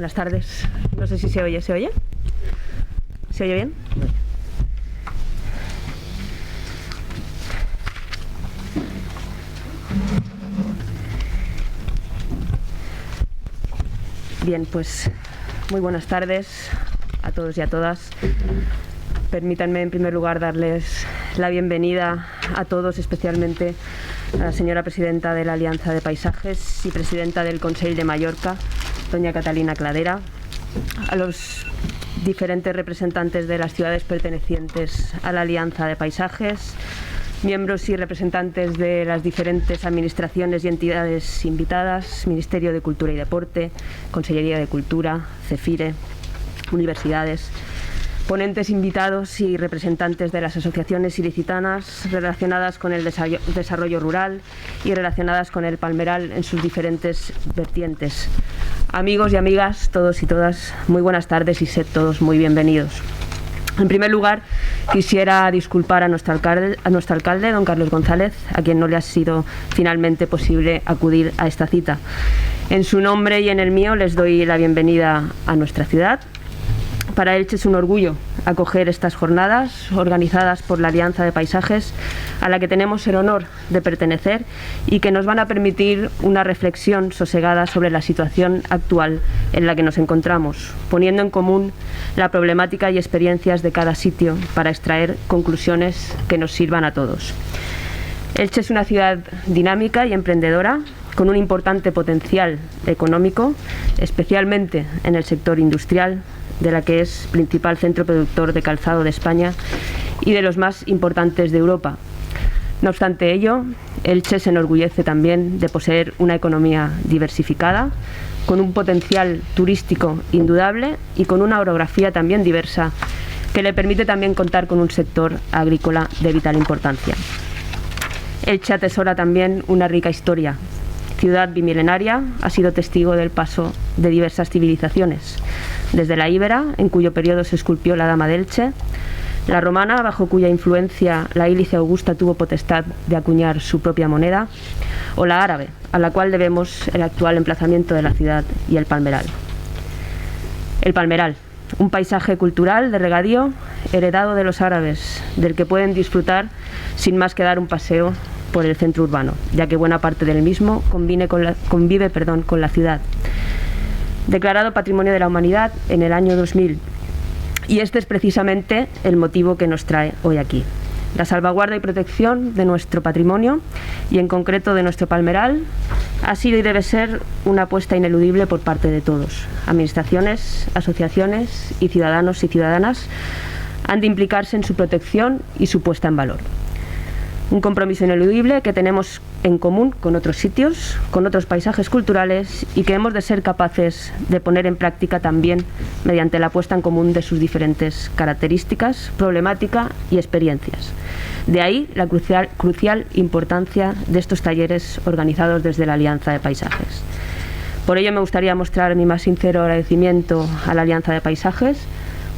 Buenas tardes. No sé si se oye. ¿Se oye? ¿Se oye bien? Bien, pues muy buenas tardes a todos y a todas. Permítanme en primer lugar darles la bienvenida a todos, especialmente a la señora presidenta de la Alianza de Paisajes y presidenta del Consell de Mallorca, doña Catalina Cladera, a los diferentes representantes de las ciudades pertenecientes a la Alianza de Paisajes, miembros y representantes de las diferentes administraciones y entidades invitadas, Ministerio de Cultura y Deporte, Consellería de Cultura, CEFIRE, universidades, ponentes invitados y representantes de las asociaciones ilicitanas relacionadas con el desarrollo rural y relacionadas con el palmeral en sus diferentes vertientes. Amigos y amigas, todos y todas, muy buenas tardes y sed todos muy bienvenidos. En primer lugar, quisiera disculpar a nuestro alcalde, don Carlos González, a quien no le ha sido finalmente posible acudir a esta cita. En su nombre y en el mío les doy la bienvenida a nuestra ciudad. Para Elche es un orgullo acoger estas jornadas organizadas por la Alianza de Paisajes, a la que tenemos el honor de pertenecer y que nos van a permitir una reflexión sosegada sobre la situación actual en la que nos encontramos, poniendo en común la problemática y experiencias de cada sitio para extraer conclusiones que nos sirvan a todos. Elche es una ciudad dinámica y emprendedora, con un importante potencial económico, especialmente en el sector industrial, de la que es principal centro productor de calzado de España y de los más importantes de Europa. No obstante ello, Elche se enorgullece también de poseer una economía diversificada, con un potencial turístico indudable y con una orografía también diversa, que le permite también contar con un sector agrícola de vital importancia. Elche atesora también una rica historia. Ciudad bimilenaria, ha sido testigo del paso de diversas civilizaciones, desde la íbera, en cuyo periodo se esculpió la Dama de Elche, la romana, bajo cuya influencia la Ílice Augusta tuvo potestad de acuñar su propia moneda, o la árabe, a la cual debemos el actual emplazamiento de la ciudad y el palmeral. El palmeral, un paisaje cultural de regadío heredado de los árabes, del que pueden disfrutar sin más que dar un paseo por el centro urbano, ya que buena parte del mismo convive con la ciudad. Declarado Patrimonio de la Humanidad en el año 2000. Y este es precisamente el motivo que nos trae hoy aquí. La salvaguarda y protección de nuestro patrimonio, y en concreto de nuestro palmeral, ha sido y debe ser una apuesta ineludible por parte de todos. Administraciones, asociaciones y ciudadanos y ciudadanas han de implicarse en su protección y su puesta en valor. Un compromiso ineludible que tenemos en común con otros sitios, con otros paisajes culturales y que hemos de ser capaces de poner en práctica también mediante la puesta en común de sus diferentes características, problemática y experiencias. De ahí la crucial importancia de estos talleres organizados desde la Alianza de Paisajes. Por ello me gustaría mostrar mi más sincero agradecimiento a la Alianza de Paisajes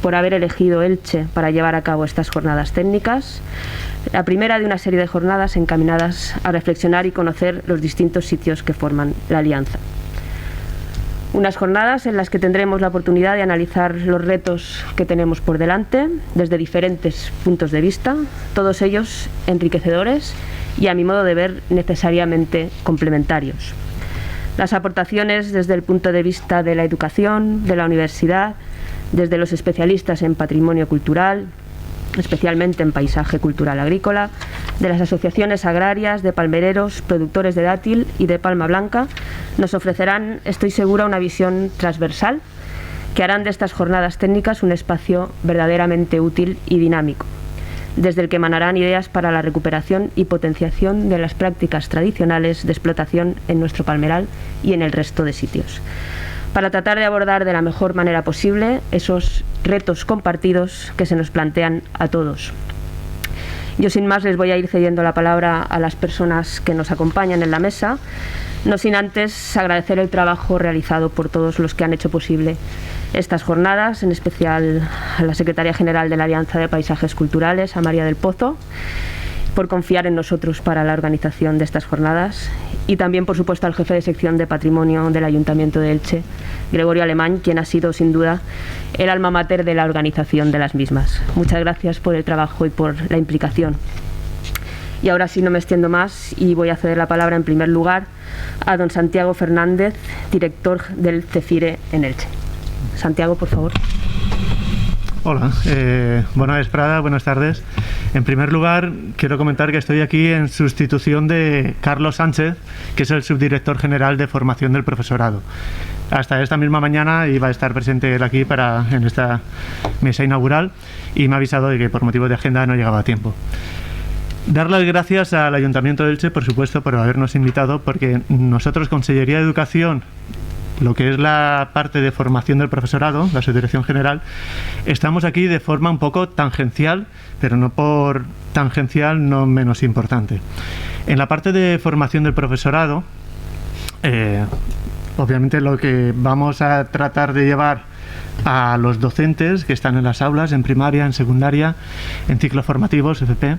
por haber elegido Elche para llevar a cabo estas jornadas técnicas, la primera de una serie de jornadas encaminadas a reflexionar y conocer los distintos sitios que forman la Alianza. Unas jornadas en las que tendremos la oportunidad de analizar los retos que tenemos por delante desde diferentes puntos de vista, todos ellos enriquecedores y, a mi modo de ver, necesariamente complementarios. Las aportaciones desde el punto de vista de la educación, de la universidad, desde los especialistas en patrimonio cultural, especialmente en paisaje cultural agrícola, de las asociaciones agrarias, de palmereros, productores de dátil y de palma blanca, nos ofrecerán, estoy segura, una visión transversal que harán de estas jornadas técnicas un espacio verdaderamente útil y dinámico, desde el que emanarán ideas para la recuperación y potenciación de las prácticas tradicionales de explotación en nuestro palmeral y en el resto de sitios, para tratar de abordar de la mejor manera posible esos retos compartidos que se nos plantean a todos. Yo sin más les voy a ir cediendo la palabra a las personas que nos acompañan en la mesa, no sin antes agradecer el trabajo realizado por todos los que han hecho posible estas jornadas, en especial a la Secretaria General de la Alianza de Paisajes Culturales, a María del Pozo, por confiar en nosotros para la organización de estas jornadas, y también, por supuesto, al jefe de sección de Patrimonio del Ayuntamiento de Elche, Gregorio Alemán, quien ha sido, sin duda, el alma mater de la organización de las mismas. Muchas gracias por el trabajo y por la implicación. Y ahora sí, no me extiendo más y voy a ceder la palabra en primer lugar a don Santiago Fernández, director del CEFIRE en Elche. Santiago, por favor. Hola, buenas vesprada, buenas tardes. En primer lugar, quiero comentar que estoy aquí en sustitución de Carlos Sánchez, que es el subdirector general de formación del profesorado. Hasta esta misma mañana iba a estar presente él aquí en esta mesa inaugural y me ha avisado de que por motivos de agenda no llegaba a tiempo. Dar las gracias al Ayuntamiento de Elche, por supuesto, por habernos invitado, porque nosotros, Consellería de Educación, lo que es la parte de formación del profesorado, la subdirección general, estamos aquí de forma un poco tangencial, pero no por tangencial no menos importante. En la parte de formación del profesorado, obviamente lo que vamos a tratar de llevar a los docentes que están en las aulas, en primaria, en secundaria, en ciclos formativos, FP,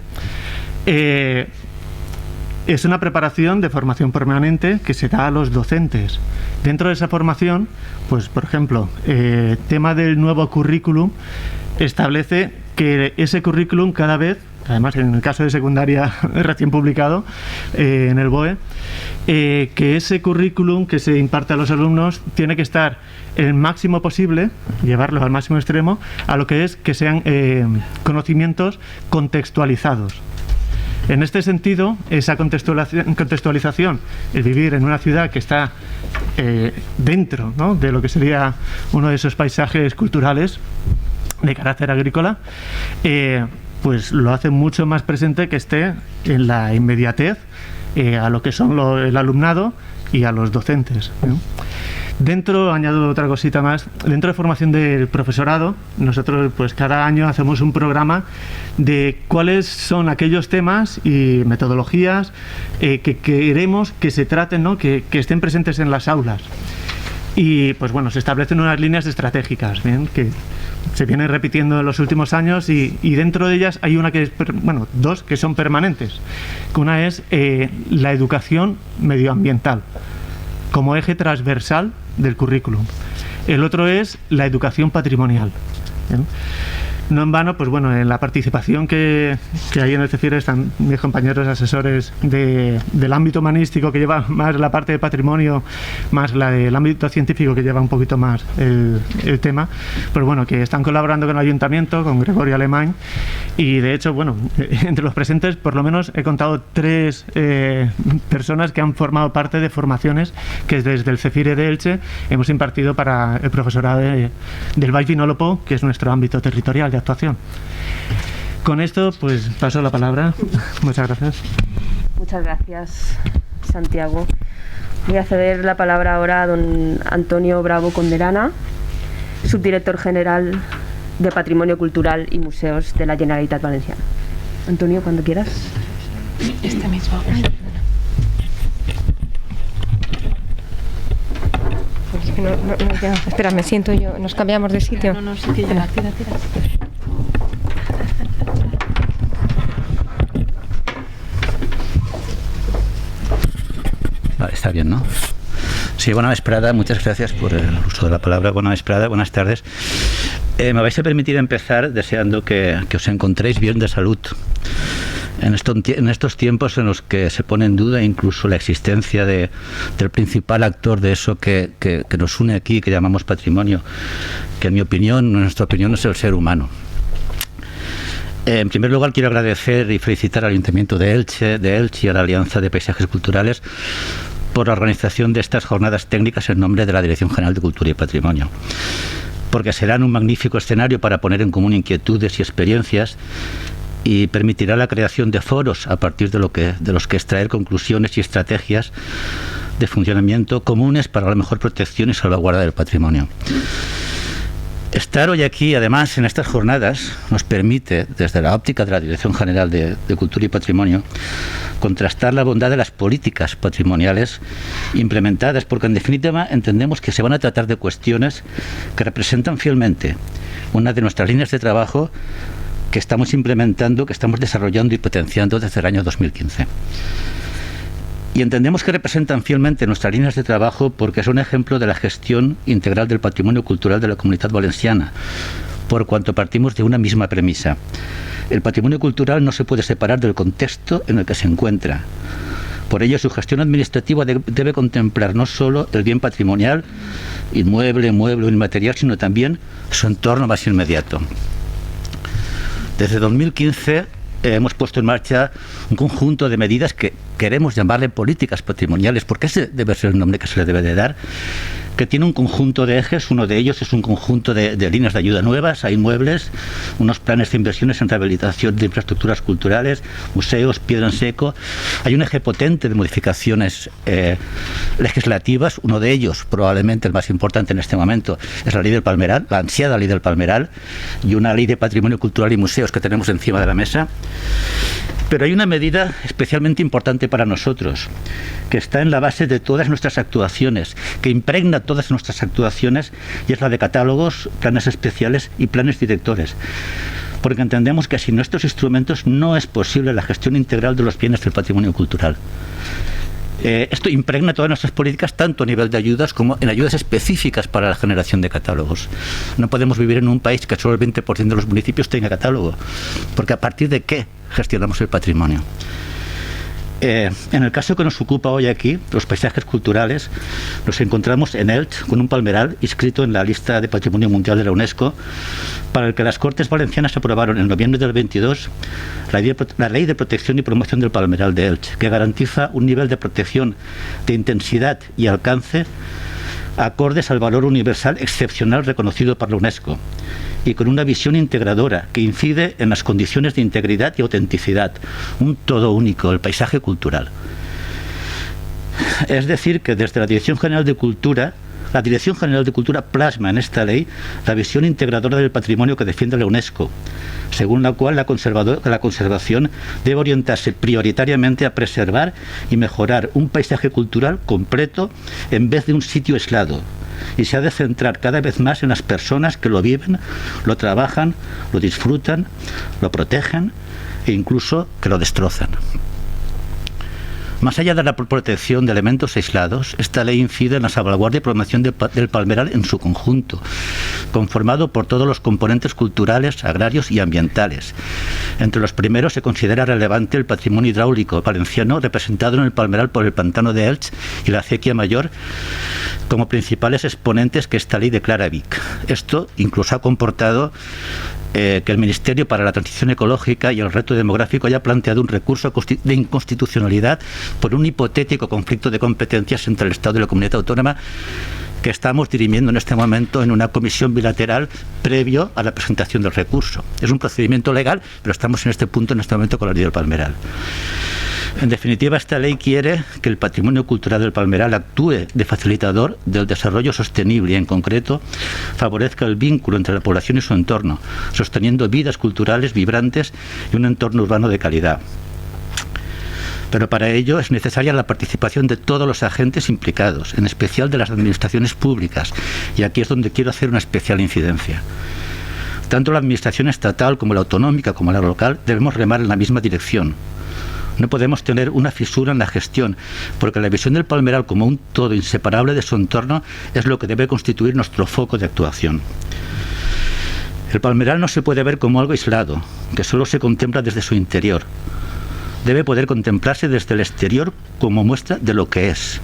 es una preparación de formación permanente que se da a los docentes. Dentro de esa formación, pues por ejemplo, tema del nuevo currículum, establece que ese currículum cada vez, además en el caso de secundaria recién publicado en el BOE, que ese currículum que se imparte a los alumnos tiene que estar el máximo posible, llevarlo al máximo extremo, a lo que es que sean conocimientos contextualizados. En este sentido, esa contextualización, el vivir en una ciudad que está dentro, ¿no?, de lo que sería uno de esos paisajes culturales de carácter agrícola, pues lo hace mucho más presente que esté en la inmediatez a lo que son el alumnado y a los docentes, ¿no? Dentro, añado otra cosita más, dentro de formación del profesorado, nosotros pues cada año hacemos un programa de cuáles son aquellos temas y metodologías que queremos que se traten, ¿no?, que estén presentes en las aulas. Y pues bueno, se establecen unas líneas estratégicas, ¿bien?, que se vienen repitiendo en los últimos años y dentro de ellas hay una que es, bueno, dos que son permanentes. Una es la educación medioambiental como eje transversal del currículum. El otro es la educación patrimonial. ¿Bien? No en vano, pues bueno, en la participación que hay en el CEFIRE están mis compañeros asesores del ámbito humanístico, que lleva más la parte de patrimonio, más la del ámbito científico, que lleva un poquito más el tema, pues bueno, que están colaborando con el Ayuntamiento, con Gregorio Alemán, y de hecho, bueno, entre los presentes por lo menos he contado 3 personas que han formado parte de formaciones que desde el CEFIRE de Elche hemos impartido para el profesorado del Baix Vinalopó, que es nuestro ámbito territorial de actuación. Con esto, pues paso la palabra. Muchas gracias. Muchas gracias, Santiago. Voy a ceder la palabra ahora a don Antonio Bravo Conderana, subdirector general de Patrimonio Cultural y Museos de la Generalitat Valenciana. Antonio, cuando quieras. Este mismo. Es que no, ya. Espera, me siento yo. Nos cambiamos de sitio. No, sí que ya. Tira. Vale, está bien, ¿no? Sí, buena vesprada, muchas gracias por el uso de la palabra. Buena vesprada, buenas tardes. Me vais a permitir empezar deseando que os encontréis bien de salud. En estos tiempos en los que se pone en duda incluso la existencia del principal actor de eso que nos une aquí, que llamamos patrimonio, que en nuestra opinión es el ser humano. En primer lugar, quiero agradecer y felicitar al Ayuntamiento de Elche y a la Alianza de Paisajes Culturales por la organización de estas jornadas técnicas en nombre de la Dirección General de Cultura y Patrimonio, porque serán un magnífico escenario para poner en común inquietudes y experiencias y permitirá la creación de foros a partir de los que extraer conclusiones y estrategias de funcionamiento comunes para la mejor protección y salvaguarda del patrimonio. Estar hoy aquí, además, en estas jornadas, nos permite, desde la óptica de la Dirección General de Cultura y Patrimonio, contrastar la bondad de las políticas patrimoniales implementadas, porque en definitiva entendemos que se van a tratar de cuestiones que representan fielmente una de nuestras líneas de trabajo que estamos implementando, que estamos desarrollando y potenciando desde el año 2015. Y entendemos que representan fielmente nuestras líneas de trabajo porque son ejemplo de la gestión integral del patrimonio cultural de la Comunitat Valenciana, por cuanto partimos de una misma premisa. El patrimonio cultural no se puede separar del contexto en el que se encuentra. Por ello, su gestión administrativa debe contemplar no solo el bien patrimonial, inmueble, mueble o inmaterial, sino también su entorno más inmediato. Desde 2015 hemos puesto en marcha un conjunto de medidas que queremos llamarle políticas patrimoniales, porque ese debe ser el nombre que se le debe de dar, que tiene un conjunto de ejes. Uno de ellos es un conjunto de líneas de ayuda nuevas a inmuebles, unos planes de inversiones en rehabilitación de infraestructuras culturales, museos, piedra en seco. Hay un eje potente de modificaciones legislativas. Uno de ellos, probablemente el más importante en este momento, es la Ley del Palmeral, la ansiada Ley del Palmeral, y una Ley de Patrimonio Cultural y Museos que tenemos encima de la mesa. Pero hay una medida especialmente importante para nosotros, que está en la base de todas nuestras actuaciones, que impregna todas nuestras actuaciones, y es la de catálogos, planes especiales y planes directores. Porque entendemos que sin estos instrumentos no es posible la gestión integral de los bienes del patrimonio cultural. Esto impregna todas nuestras políticas, tanto a nivel de ayudas como en ayudas específicas para la generación de catálogos. No podemos vivir en un país que solo el 20% de los municipios tenga catálogo, porque ¿a partir de qué gestionamos el patrimonio? En el caso que nos ocupa hoy aquí, los paisajes culturales, nos encontramos en Elche con un palmeral inscrito en la lista de Patrimonio Mundial de la UNESCO, para el que las Cortes Valencianas aprobaron en noviembre del 22 la Ley de Protección y Promoción del Palmeral de Elche, que garantiza un nivel de protección de intensidad y alcance acordes al valor universal excepcional reconocido por la UNESCO, y con una visión integradora que incide en las condiciones de integridad y autenticidad, un todo único, el paisaje cultural. Es decir, que desde la Dirección General de Cultura plasma en esta ley la visión integradora del patrimonio que defiende la UNESCO, según la cual la conservación debe orientarse prioritariamente a preservar y mejorar un paisaje cultural completo en vez de un sitio aislado, y se ha de centrar cada vez más en las personas que lo viven, lo trabajan, lo disfrutan, lo protegen e incluso que lo destrozan. Más allá de la protección de elementos aislados, esta ley incide en la salvaguardia y promoción del palmeral en su conjunto, conformado por todos los componentes culturales, agrarios y ambientales. Entre los primeros se considera relevante el patrimonio hidráulico valenciano, representado en el palmeral por el pantano de Elche y la acequia mayor, como principales exponentes que esta ley declara Vic. Esto incluso ha comportado que el Ministerio para la Transición Ecológica y el Reto Demográfico haya planteado un recurso de inconstitucionalidad por un hipotético conflicto de competencias entre el Estado y la Comunidad Autónoma, que estamos dirimiendo en este momento en una comisión bilateral previo a la presentación del recurso. Es un procedimiento legal, pero estamos en este punto, en este momento, con la Ley del Palmeral. En definitiva, esta ley quiere que el patrimonio cultural del palmeral actúe de facilitador del desarrollo sostenible y, en concreto, favorezca el vínculo entre la población y su entorno, sosteniendo vidas culturales vibrantes y un entorno urbano de calidad. Pero para ello es necesaria la participación de todos los agentes implicados, en especial de las administraciones públicas, y aquí es donde quiero hacer una especial incidencia. Tanto la administración estatal como la autonómica como la local debemos remar en la misma dirección. No podemos tener una fisura en la gestión, porque la visión del palmeral como un todo inseparable de su entorno es lo que debe constituir nuestro foco de actuación. El palmeral no se puede ver como algo aislado, que solo se contempla desde su interior. Debe poder contemplarse desde el exterior como muestra de lo que es.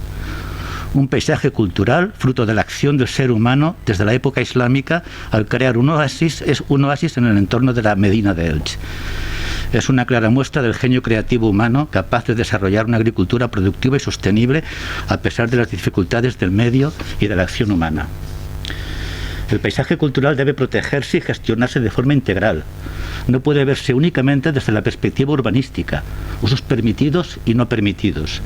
Un paisaje cultural, fruto de la acción del ser humano desde la época islámica, al crear un oasis en el entorno de la Medina de Elche. Es una clara muestra del genio creativo humano capaz de desarrollar una agricultura productiva y sostenible a pesar de las dificultades del medio y de la acción humana. El paisaje cultural debe protegerse y gestionarse de forma integral. No puede verse únicamente desde la perspectiva urbanística, usos permitidos y no permitidos,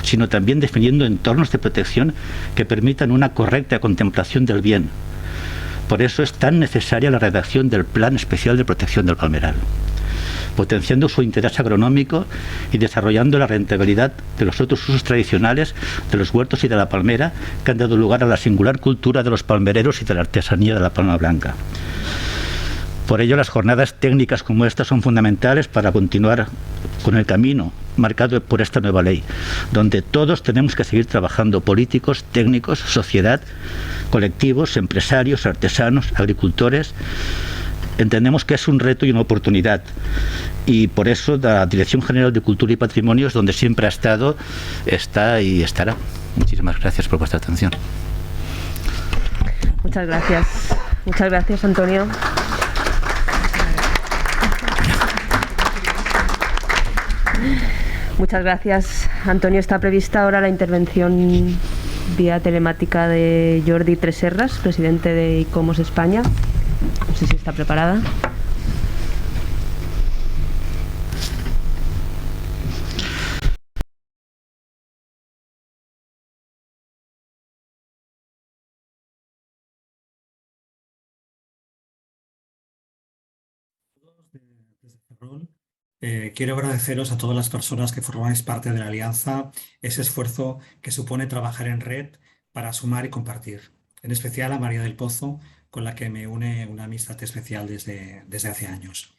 sino también definiendo entornos de protección que permitan una correcta contemplación del bien. Por eso es tan necesaria la redacción del Plan Especial de Protección del Palmeral, potenciando su interés agronómico y desarrollando la rentabilidad de los otros usos tradicionales de los huertos y de la palmera, que han dado lugar a la singular cultura de los palmereros y de la artesanía de la palma blanca. Por ello, las jornadas técnicas como esta son fundamentales para continuar con el camino marcado por esta nueva ley, donde todos tenemos que seguir trabajando, políticos, técnicos, sociedad, colectivos, empresarios, artesanos, agricultores. Entendemos que es un reto y una oportunidad, y por eso la Dirección General de Cultura y Patrimonio es donde siempre ha estado, está y estará. Muchísimas gracias por vuestra atención. Muchas gracias, Antonio. Muchas gracias, Antonio. Está prevista ahora la intervención vía telemática de Jordi Tresserras, presidente de ICOMOS España. No sé si está preparada. Quiero agradeceros a todas las personas que formáis parte de la Alianza ese esfuerzo que supone trabajar en red para sumar y compartir. En especial a María del Pozo, con la que me une una amistad especial desde hace años.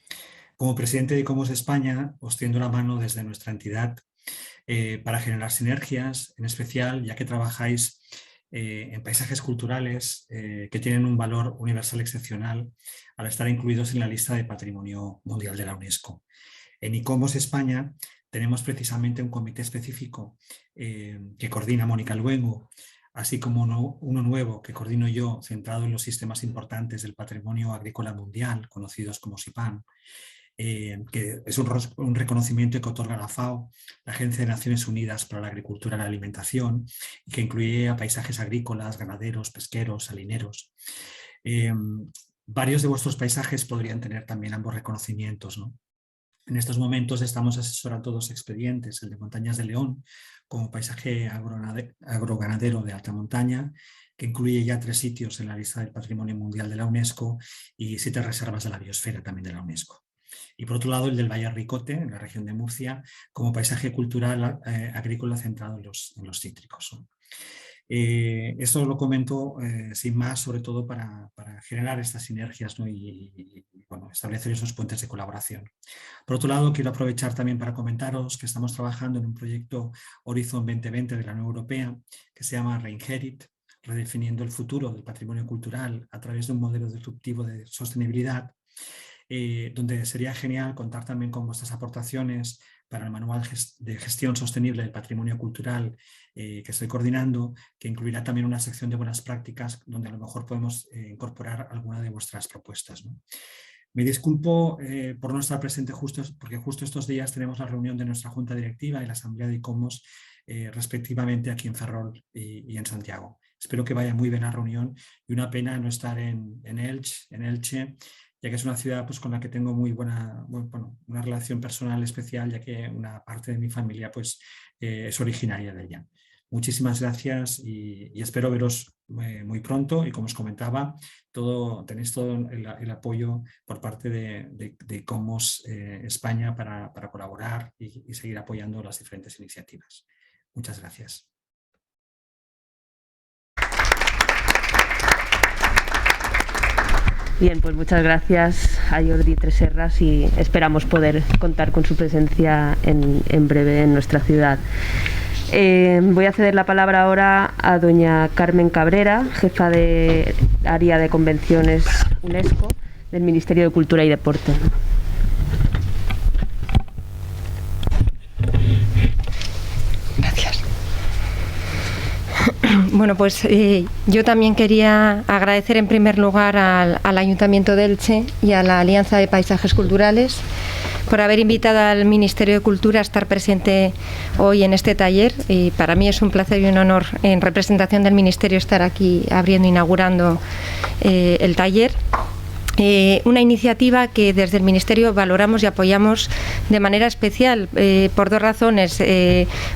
Como presidente de ICOMOS España, os tiendo la mano desde nuestra entidad para generar sinergias, en especial ya que trabajáis en paisajes culturales que tienen un valor universal excepcional al estar incluidos en la lista de Patrimonio Mundial de la UNESCO. En ICOMOS España tenemos precisamente un comité específico que coordina Mónica Luengo, así como uno nuevo que coordino yo, centrado en los sistemas importantes del patrimonio agrícola mundial, conocidos como SIPAM, que es un reconocimiento que otorga la FAO, la Agencia de Naciones Unidas para la Agricultura y la Alimentación, y que incluye a paisajes agrícolas, ganaderos, pesqueros, salineros. Varios de vuestros paisajes podrían tener también ambos reconocimientos, ¿no? En estos momentos estamos asesorando dos expedientes, el de Montañas de León, como paisaje agroganadero de alta montaña, que incluye ya 3 sitios en la lista del Patrimonio Mundial de la UNESCO y 7 reservas de la biosfera también de la UNESCO. Y por otro lado, el del Valle Ricote, en la región de Murcia, como paisaje cultural agrícola centrado en los cítricos, ¿no? Esto lo comento sin más, sobre todo para generar estas sinergias, ¿no? y bueno, establecer esos puentes de colaboración. Por otro lado, quiero aprovechar también para comentaros que estamos trabajando en un proyecto Horizon 2020 de la Unión Europea que se llama Reinherit, redefiniendo el futuro del patrimonio cultural a través de un modelo disruptivo de sostenibilidad, donde sería genial contar también con vuestras aportaciones para el manual de gestión sostenible del patrimonio cultural que estoy coordinando, que incluirá también una sección de buenas prácticas donde a lo mejor podemos incorporar alguna de vuestras propuestas, ¿no? Me disculpo por no estar presente porque justo estos días tenemos la reunión de nuestra Junta Directiva y la Asamblea de ICOMOS respectivamente aquí en Ferrol y en Santiago. Espero que vaya muy bien la reunión y una pena no estar en Elche, ya que es una ciudad pues, con la que tengo una relación personal especial, ya que una parte de mi familia pues, es originaria de ella. Muchísimas gracias y espero veros muy pronto y como os comentaba, tenéis todo el apoyo por parte de ICOMOS España para colaborar y seguir apoyando las diferentes iniciativas. Muchas gracias. Bien, pues muchas gracias a Jordi Tresserras y esperamos poder contar con su presencia en breve en nuestra ciudad. Voy a ceder la palabra ahora a doña Carmen Cabrera, jefa de área de convenciones UNESCO del Ministerio de Cultura y Deporte. Gracias. Bueno, pues yo también quería agradecer en primer lugar al Ayuntamiento de Elche y a la Alianza de Paisajes Culturales por haber invitado al Ministerio de Cultura a estar presente hoy en este taller. Y para mí es un placer y un honor en representación del Ministerio estar aquí inaugurando el taller. Una iniciativa que desde el Ministerio valoramos y apoyamos de manera especial por 2 razones.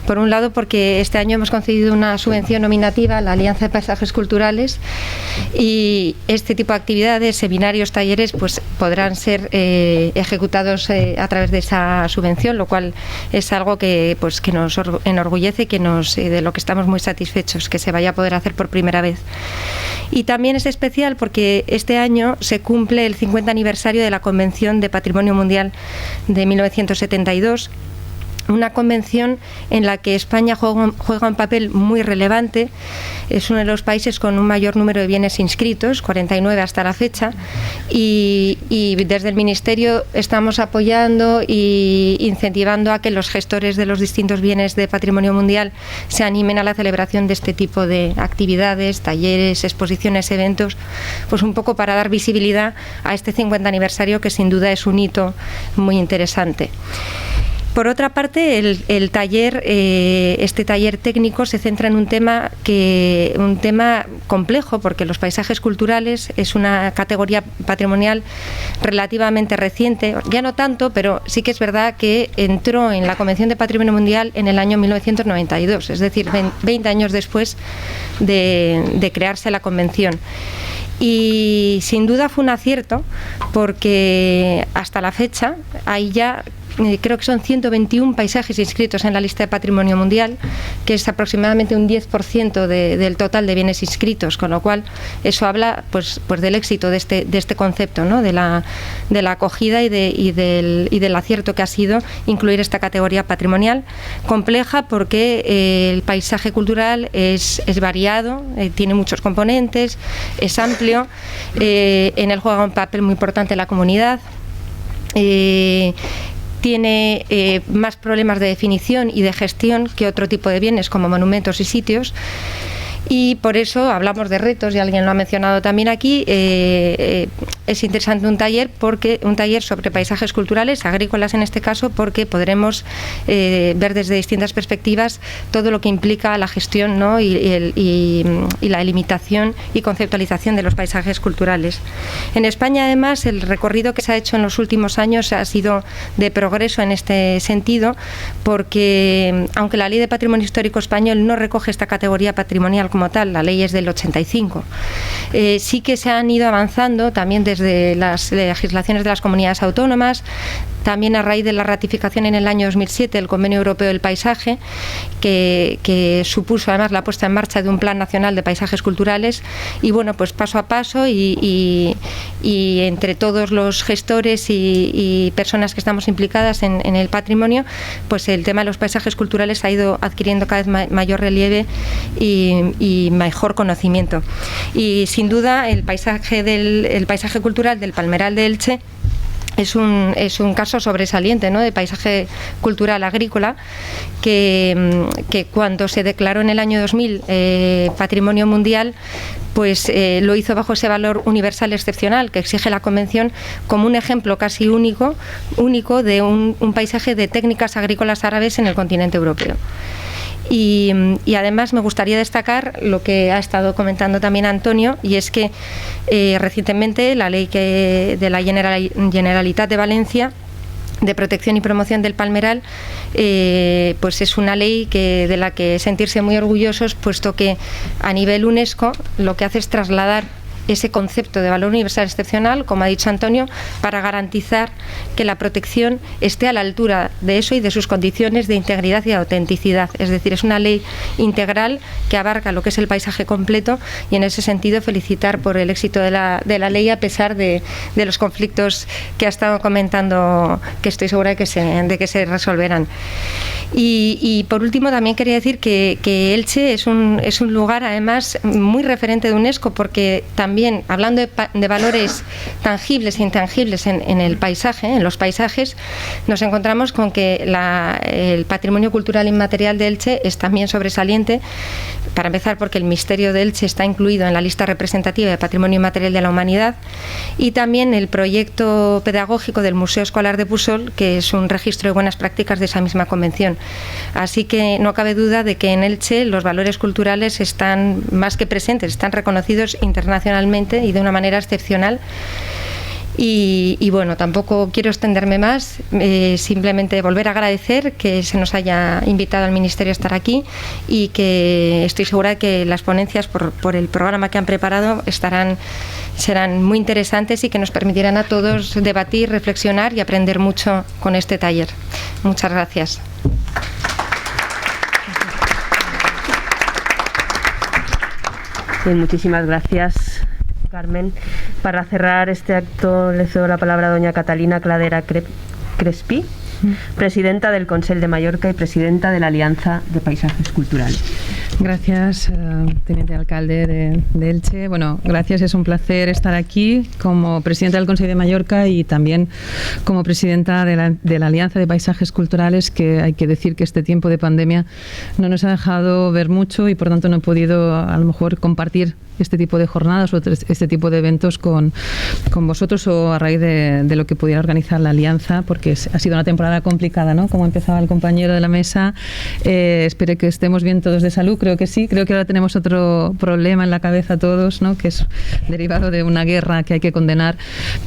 Por un lado, porque este año hemos concedido una subvención nominativa a la Alianza de Paisajes Culturales y este tipo de actividades, seminarios, talleres, pues podrán ser ejecutados a través de esa subvención, lo cual es algo que nos enorgullece, de lo que estamos muy satisfechos, que se vaya a poder hacer por primera vez. Y también es especial porque este año se cumple cumple el 50 aniversario de la Convención de Patrimonio Mundial de 1972. Una convención en la que España juega un papel muy relevante. Es uno de los países con un mayor número de bienes inscritos, 49 hasta la fecha, y desde el Ministerio estamos apoyando e incentivando a que los gestores de los distintos bienes de patrimonio mundial se animen a la celebración de este tipo de actividades, talleres, exposiciones, eventos, pues un poco para dar visibilidad a este 50 aniversario, que sin duda es un hito muy interesante. Por otra parte, el taller, este taller técnico se centra en un tema complejo, porque los paisajes culturales es una categoría patrimonial relativamente reciente, ya no tanto, pero sí que es verdad que entró en la Convención de Patrimonio Mundial en el año 1992, es decir, 20 años después de crearse la convención. Y sin duda fue un acierto, porque hasta la fecha hay ya creo que son 121 paisajes inscritos en la lista de patrimonio mundial, que es aproximadamente un 10% del total de bienes inscritos, con lo cual eso habla pues del éxito de este concepto, ¿no? de la acogida y del acierto que ha sido incluir esta categoría patrimonial. Compleja porque el paisaje cultural es variado, tiene muchos componentes, es amplio, en él juega un papel muy importante la comunidad, tiene más problemas de definición y de gestión que otro tipo de bienes como monumentos y sitios. Y por eso hablamos de retos, y alguien lo ha mencionado también aquí. Es interesante un taller sobre paisajes culturales, agrícolas en este caso, porque podremos ver desde distintas perspectivas todo lo que implica la gestión, ¿no? y la delimitación y conceptualización de los paisajes culturales. En España, además, el recorrido que se ha hecho en los últimos años ha sido de progreso en este sentido, porque aunque la Ley de Patrimonio Histórico Español no recoge esta categoría patrimonial como tal, la ley es del 85, sí que se han ido avanzando también desde las legislaciones de las comunidades autónomas, también a raíz de la ratificación en el año 2007 del Convenio Europeo del Paisaje, que supuso además la puesta en marcha de un Plan Nacional de Paisajes Culturales. Y bueno, pues paso a paso y entre todos los gestores y personas que estamos implicadas en el patrimonio, pues el tema de los paisajes culturales ha ido adquiriendo cada vez mayor relieve y mejor conocimiento. Y sin duda el paisaje cultural del Palmeral de Elche es un caso sobresaliente, ¿no?, de paisaje cultural agrícola, que cuando se declaró en el año 2000 Patrimonio Mundial, pues lo hizo bajo ese valor universal excepcional que exige la Convención, como un ejemplo casi único de un paisaje de técnicas agrícolas árabes en el continente europeo. Y además me gustaría destacar lo que ha estado comentando también Antonio, y es que recientemente la ley de la Generalitat de Valencia de protección y promoción del palmeral, pues es una ley de la que sentirse muy orgullosos, puesto que a nivel UNESCO lo que hace es trasladar ese concepto de valor universal excepcional, como ha dicho Antonio, para garantizar que la protección esté a la altura de eso y de sus condiciones de integridad y de autenticidad. Es decir, es una ley integral que abarca lo que es el paisaje completo, y en ese sentido felicitar por el éxito de la ley, a pesar de los conflictos que ha estado comentando, que estoy segura de que se resolverán. Y por último también quería decir que Elche es un lugar además muy referente de UNESCO, porque también hablando de valores tangibles e intangibles en el paisaje, en los paisajes, nos encontramos con que el patrimonio cultural inmaterial de Elche es también sobresaliente. Para empezar, porque el misterio de Elche está incluido en la lista representativa de Patrimonio Inmaterial de la Humanidad, y también el proyecto pedagógico del Museo Escolar de Pusol, que es un registro de buenas prácticas de esa misma convención. Así que no cabe duda de que en Elche los valores culturales están más que presentes, están reconocidos internacionalmente y de una manera excepcional. Y bueno, tampoco quiero extenderme más, simplemente volver a agradecer que se nos haya invitado al Ministerio a estar aquí, y que estoy segura de que las ponencias por el programa que han preparado serán muy interesantes y que nos permitirán a todos debatir, reflexionar y aprender mucho con este taller. Muchas gracias. Muchísimas gracias, Carmen. Para cerrar este acto le cedo la palabra a doña Catalina Cladera Crespí, presidenta del Consell de Mallorca y presidenta de la Alianza de Paisajes Culturales. Gracias, teniente alcalde de Elche. Bueno, gracias, es un placer estar aquí como presidenta del Consell de Mallorca y también como presidenta de la Alianza de Paisajes Culturales, que hay que decir que este tiempo de pandemia no nos ha dejado ver mucho y por tanto no he podido a lo mejor compartir este tipo de jornadas o este tipo de eventos con vosotros o a raíz de lo que pudiera organizar la Alianza, porque ha sido una temporada complicada, ¿no? Como empezaba el compañero de la mesa. Espero que estemos bien todos de salud, creo que sí. Creo que ahora tenemos otro problema en la cabeza todos, ¿no? Que es derivado de una guerra que hay que condenar,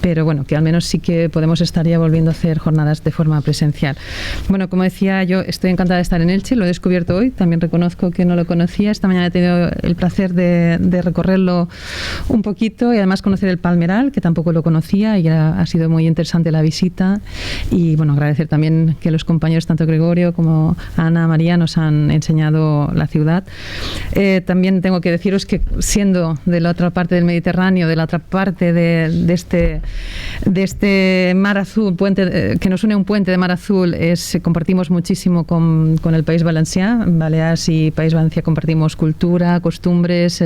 pero bueno, que al menos sí que podemos estar ya volviendo a hacer jornadas de forma presencial. Bueno, como decía, yo estoy encantada de estar en Elche, lo he descubierto hoy, también reconozco que no lo conocía. Esta mañana he tenido el placer de recorrerlo un poquito y además conocer el Palmeral, que tampoco lo conocía, y ha sido muy interesante la visita. Y bueno, agradecer también que los compañeros, tanto Gregorio como Ana, María, nos han enseñado la ciudad. También tengo que deciros que siendo de la otra parte del Mediterráneo, de la otra parte de este mar azul, puente que nos une un puente de mar azul, compartimos muchísimo con el País Valencià. Baleares y País Valencià compartimos cultura, costumbres,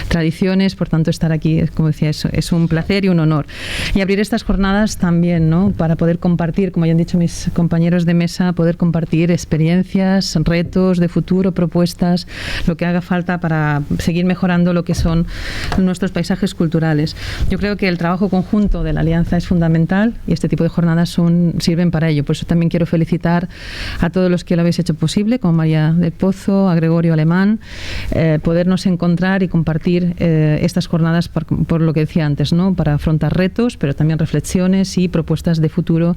tradiciones, por tanto estar aquí, como decía, es un placer y un honor. Y abrir estas jornadas también, ¿no? Para poder compartir, como ya han dicho mis compañeros de mesa, poder compartir experiencias, retos de futuro, propuestas, lo que haga falta para seguir mejorando lo que son nuestros paisajes culturales. Yo creo que el trabajo conjunto de la Alianza es fundamental y este tipo de jornadas sirven para ello. Por eso también quiero felicitar a todos los que lo habéis hecho posible, como María del Pozo, a Gregorio Alemán, podernos encontrar y compartir estas jornadas por lo que decía antes, ¿no? Para afrontar retos, pero también reflexiones y propuestas de futuro,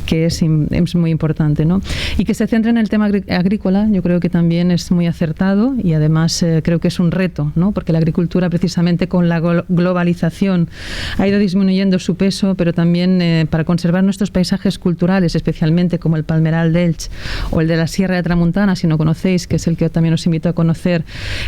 que es muy importante, ¿no? Y que se centre en el tema agrícola, yo creo que también es muy acertado y además creo que es un reto, ¿no? Porque la agricultura, precisamente con la globalización, ha ido disminuyendo su peso, pero también para conservar nuestros paisajes culturales, especialmente como el Palmeral de Elche o el de la Sierra de Tramuntana, si no conocéis, que es el que también os invito a conocer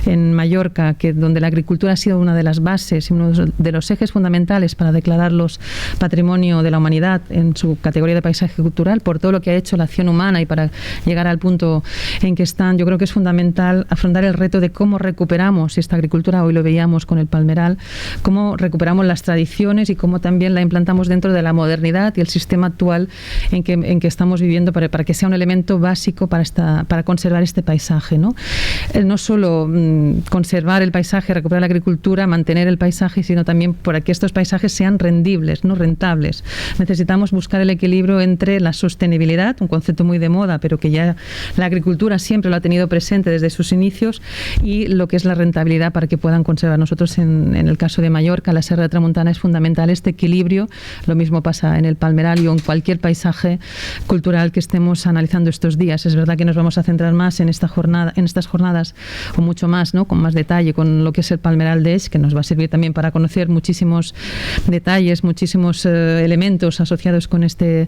en Mallorca, donde la agricultura ha sido una de las bases y uno de los ejes fundamentales para declararlos Patrimonio de la Humanidad en su categoría de paisaje cultural, por todo lo que ha hecho la acción humana y para llegar al punto en que están. Yo creo que es fundamental afrontar el reto de cómo recuperamos esta agricultura, hoy lo veíamos con el Palmeral, cómo recuperamos las tradiciones y cómo también la implantamos dentro de la modernidad y el sistema actual en que estamos viviendo para que sea un elemento básico para conservar este paisaje, ¿no? No solo conservar el paisaje, recuperar la agricultura, mantener el paisaje, sino también para que estos paisajes sean rendibles, no rentables. Necesitamos buscar el equilibrio entre la sostenibilidad, un concepto muy de moda, pero que ya la agricultura siempre lo ha tenido presente desde sus inicios, y lo que es la rentabilidad para que puedan conservar. Nosotros en el caso de Mallorca, la Sierra de Tramuntana, es fundamental este equilibrio. Lo mismo pasa en el Palmeral y en cualquier paisaje cultural que estemos analizando estos días. Es verdad que nos vamos a centrar más en estas jornadas, o mucho más, ¿no? Con más detalle, con lo que es el Palmeral de Elche, que nos va a servir también para conocer muchísimos detalles, muchísimos elementos asociados con este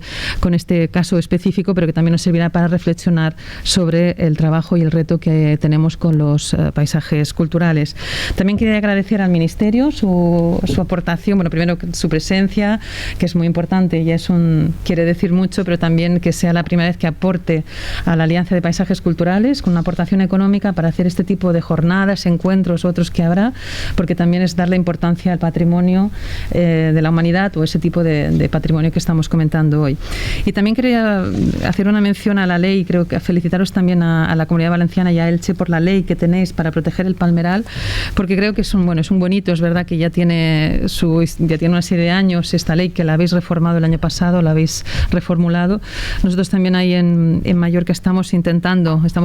caso específico, pero que también nos servirá para reflexionar sobre el trabajo y el reto que tenemos con los paisajes culturales. También quería agradecer al Ministerio su aportación, bueno, primero su presencia, que es muy importante, ya quiere decir mucho, pero también que sea la primera vez que aporte a la Alianza de Paisajes Culturales con una aportación económica para hacer este tipo de jornadas, encuentros, otros que habrá, porque también es darle importancia al patrimonio de la humanidad o ese tipo de patrimonio que estamos comentando hoy. Y también quería hacer una mención a la ley, creo que felicitaros también a la Comunidad Valenciana y a Elche por la ley que tenéis para proteger el Palmeral, porque creo que es un buen hito. Es verdad que ya tiene una serie de años esta ley, que la habéis reformado el año pasado, la habéis reformulado. Nosotros también ahí en Mallorca estamos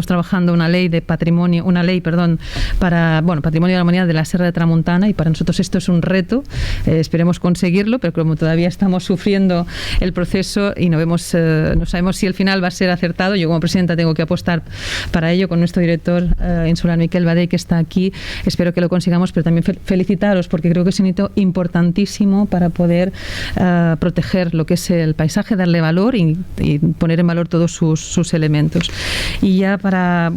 trabajando una ley para Patrimonio de la Humanidad de la Sierra de Tramuntana, y para nosotros esto es un reto. Esperemos conseguirlo, pero como todavía estamos sufriendo el proceso y no sabemos si el final va a ser acertado, yo como presidenta tengo que apostar para ello con nuestro director insular Miquel Badell, que está aquí. Espero que lo consigamos, pero también felicitaros, porque creo que es un hito importantísimo para poder proteger lo que es el paisaje, darle valor y poner en valor todos sus elementos. Y ya para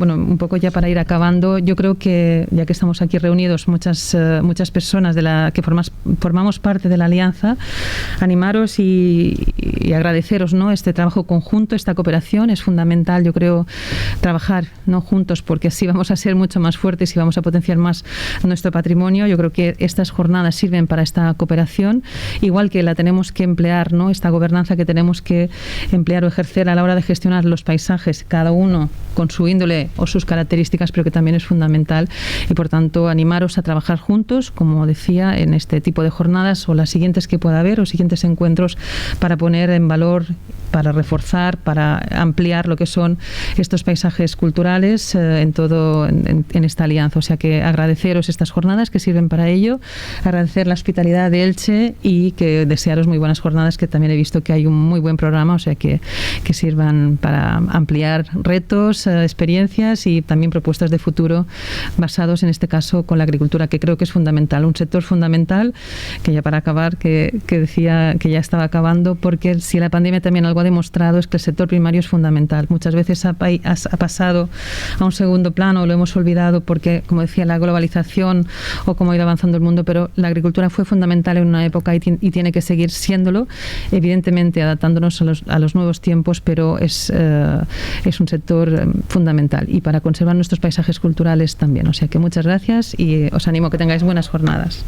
ir acabando, yo creo que ya que estamos aquí reunidos reunidos muchas personas que formamos parte de la Alianza, animaros y agradeceros, ¿no?, este trabajo conjunto, esta cooperación. Es fundamental, yo creo, trabajar, ¿no?, juntos, porque así vamos a ser mucho más fuertes y vamos a potenciar más nuestro patrimonio. Yo creo que estas jornadas sirven para esta cooperación, igual que la tenemos que emplear, ¿no?, esta gobernanza que tenemos que emplear o ejercer a la hora de gestionar los paisajes, cada uno con su índole o sus características, pero que también es fundamental. Y por tanto, animaros a trabajar juntos, como decía, en este tipo de jornadas o las siguientes que pueda haber, o siguientes encuentros, para poner en valor, para reforzar, para ampliar lo que son estos paisajes culturales en esta alianza. O sea que agradeceros estas jornadas que sirven para ello, agradecer la hospitalidad de Elche y que desearos muy buenas jornadas, que también he visto que hay un muy buen programa, o sea que sirvan para ampliar retos, experiencias y también propuestas de futuro basados en este caso con la agricultura, que creo que es fundamental, un sector fundamental, que ya para acabar, que decía que ya estaba acabando, porque si la pandemia también algo ha demostrado es que el sector primario es fundamental. Muchas veces ha pasado a un segundo plano, lo hemos olvidado porque, como decía, la globalización o cómo ha ido avanzando el mundo, pero la agricultura fue fundamental en una época y tiene que seguir siéndolo, evidentemente adaptándonos a los nuevos tiempos, pero es un sector fundamental, y para conservar nuestros paisajes culturales también. O sea que muchas gracias y os animo a que tengáis buenas jornadas.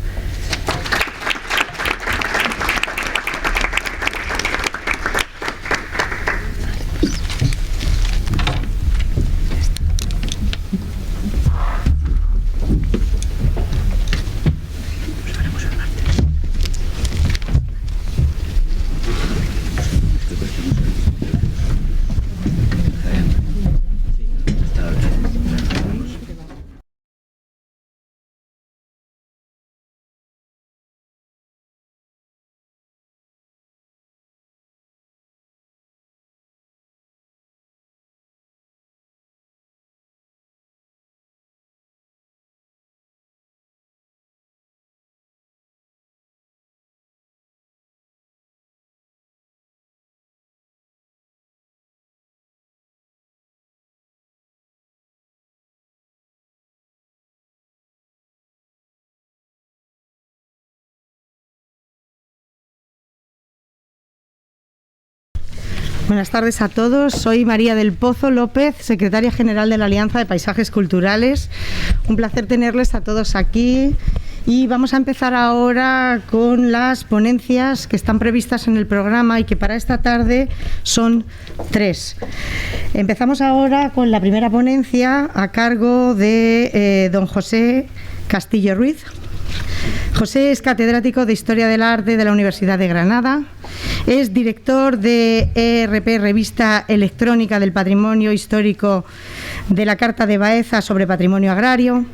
Buenas tardes a todos. Soy María del Pozo López, secretaria general de la Alianza de Paisajes Culturales. Un placer tenerles a todos aquí. Y vamos a empezar ahora con las ponencias que están previstas en el programa y que para esta tarde son 3. Empezamos ahora con la primera ponencia a cargo de don José Castillo Ruiz. José es catedrático de Historia del Arte de la Universidad de Granada, es director de ERP, Revista Electrónica del Patrimonio Histórico de la Carta de Baeza sobre Patrimonio Agrario,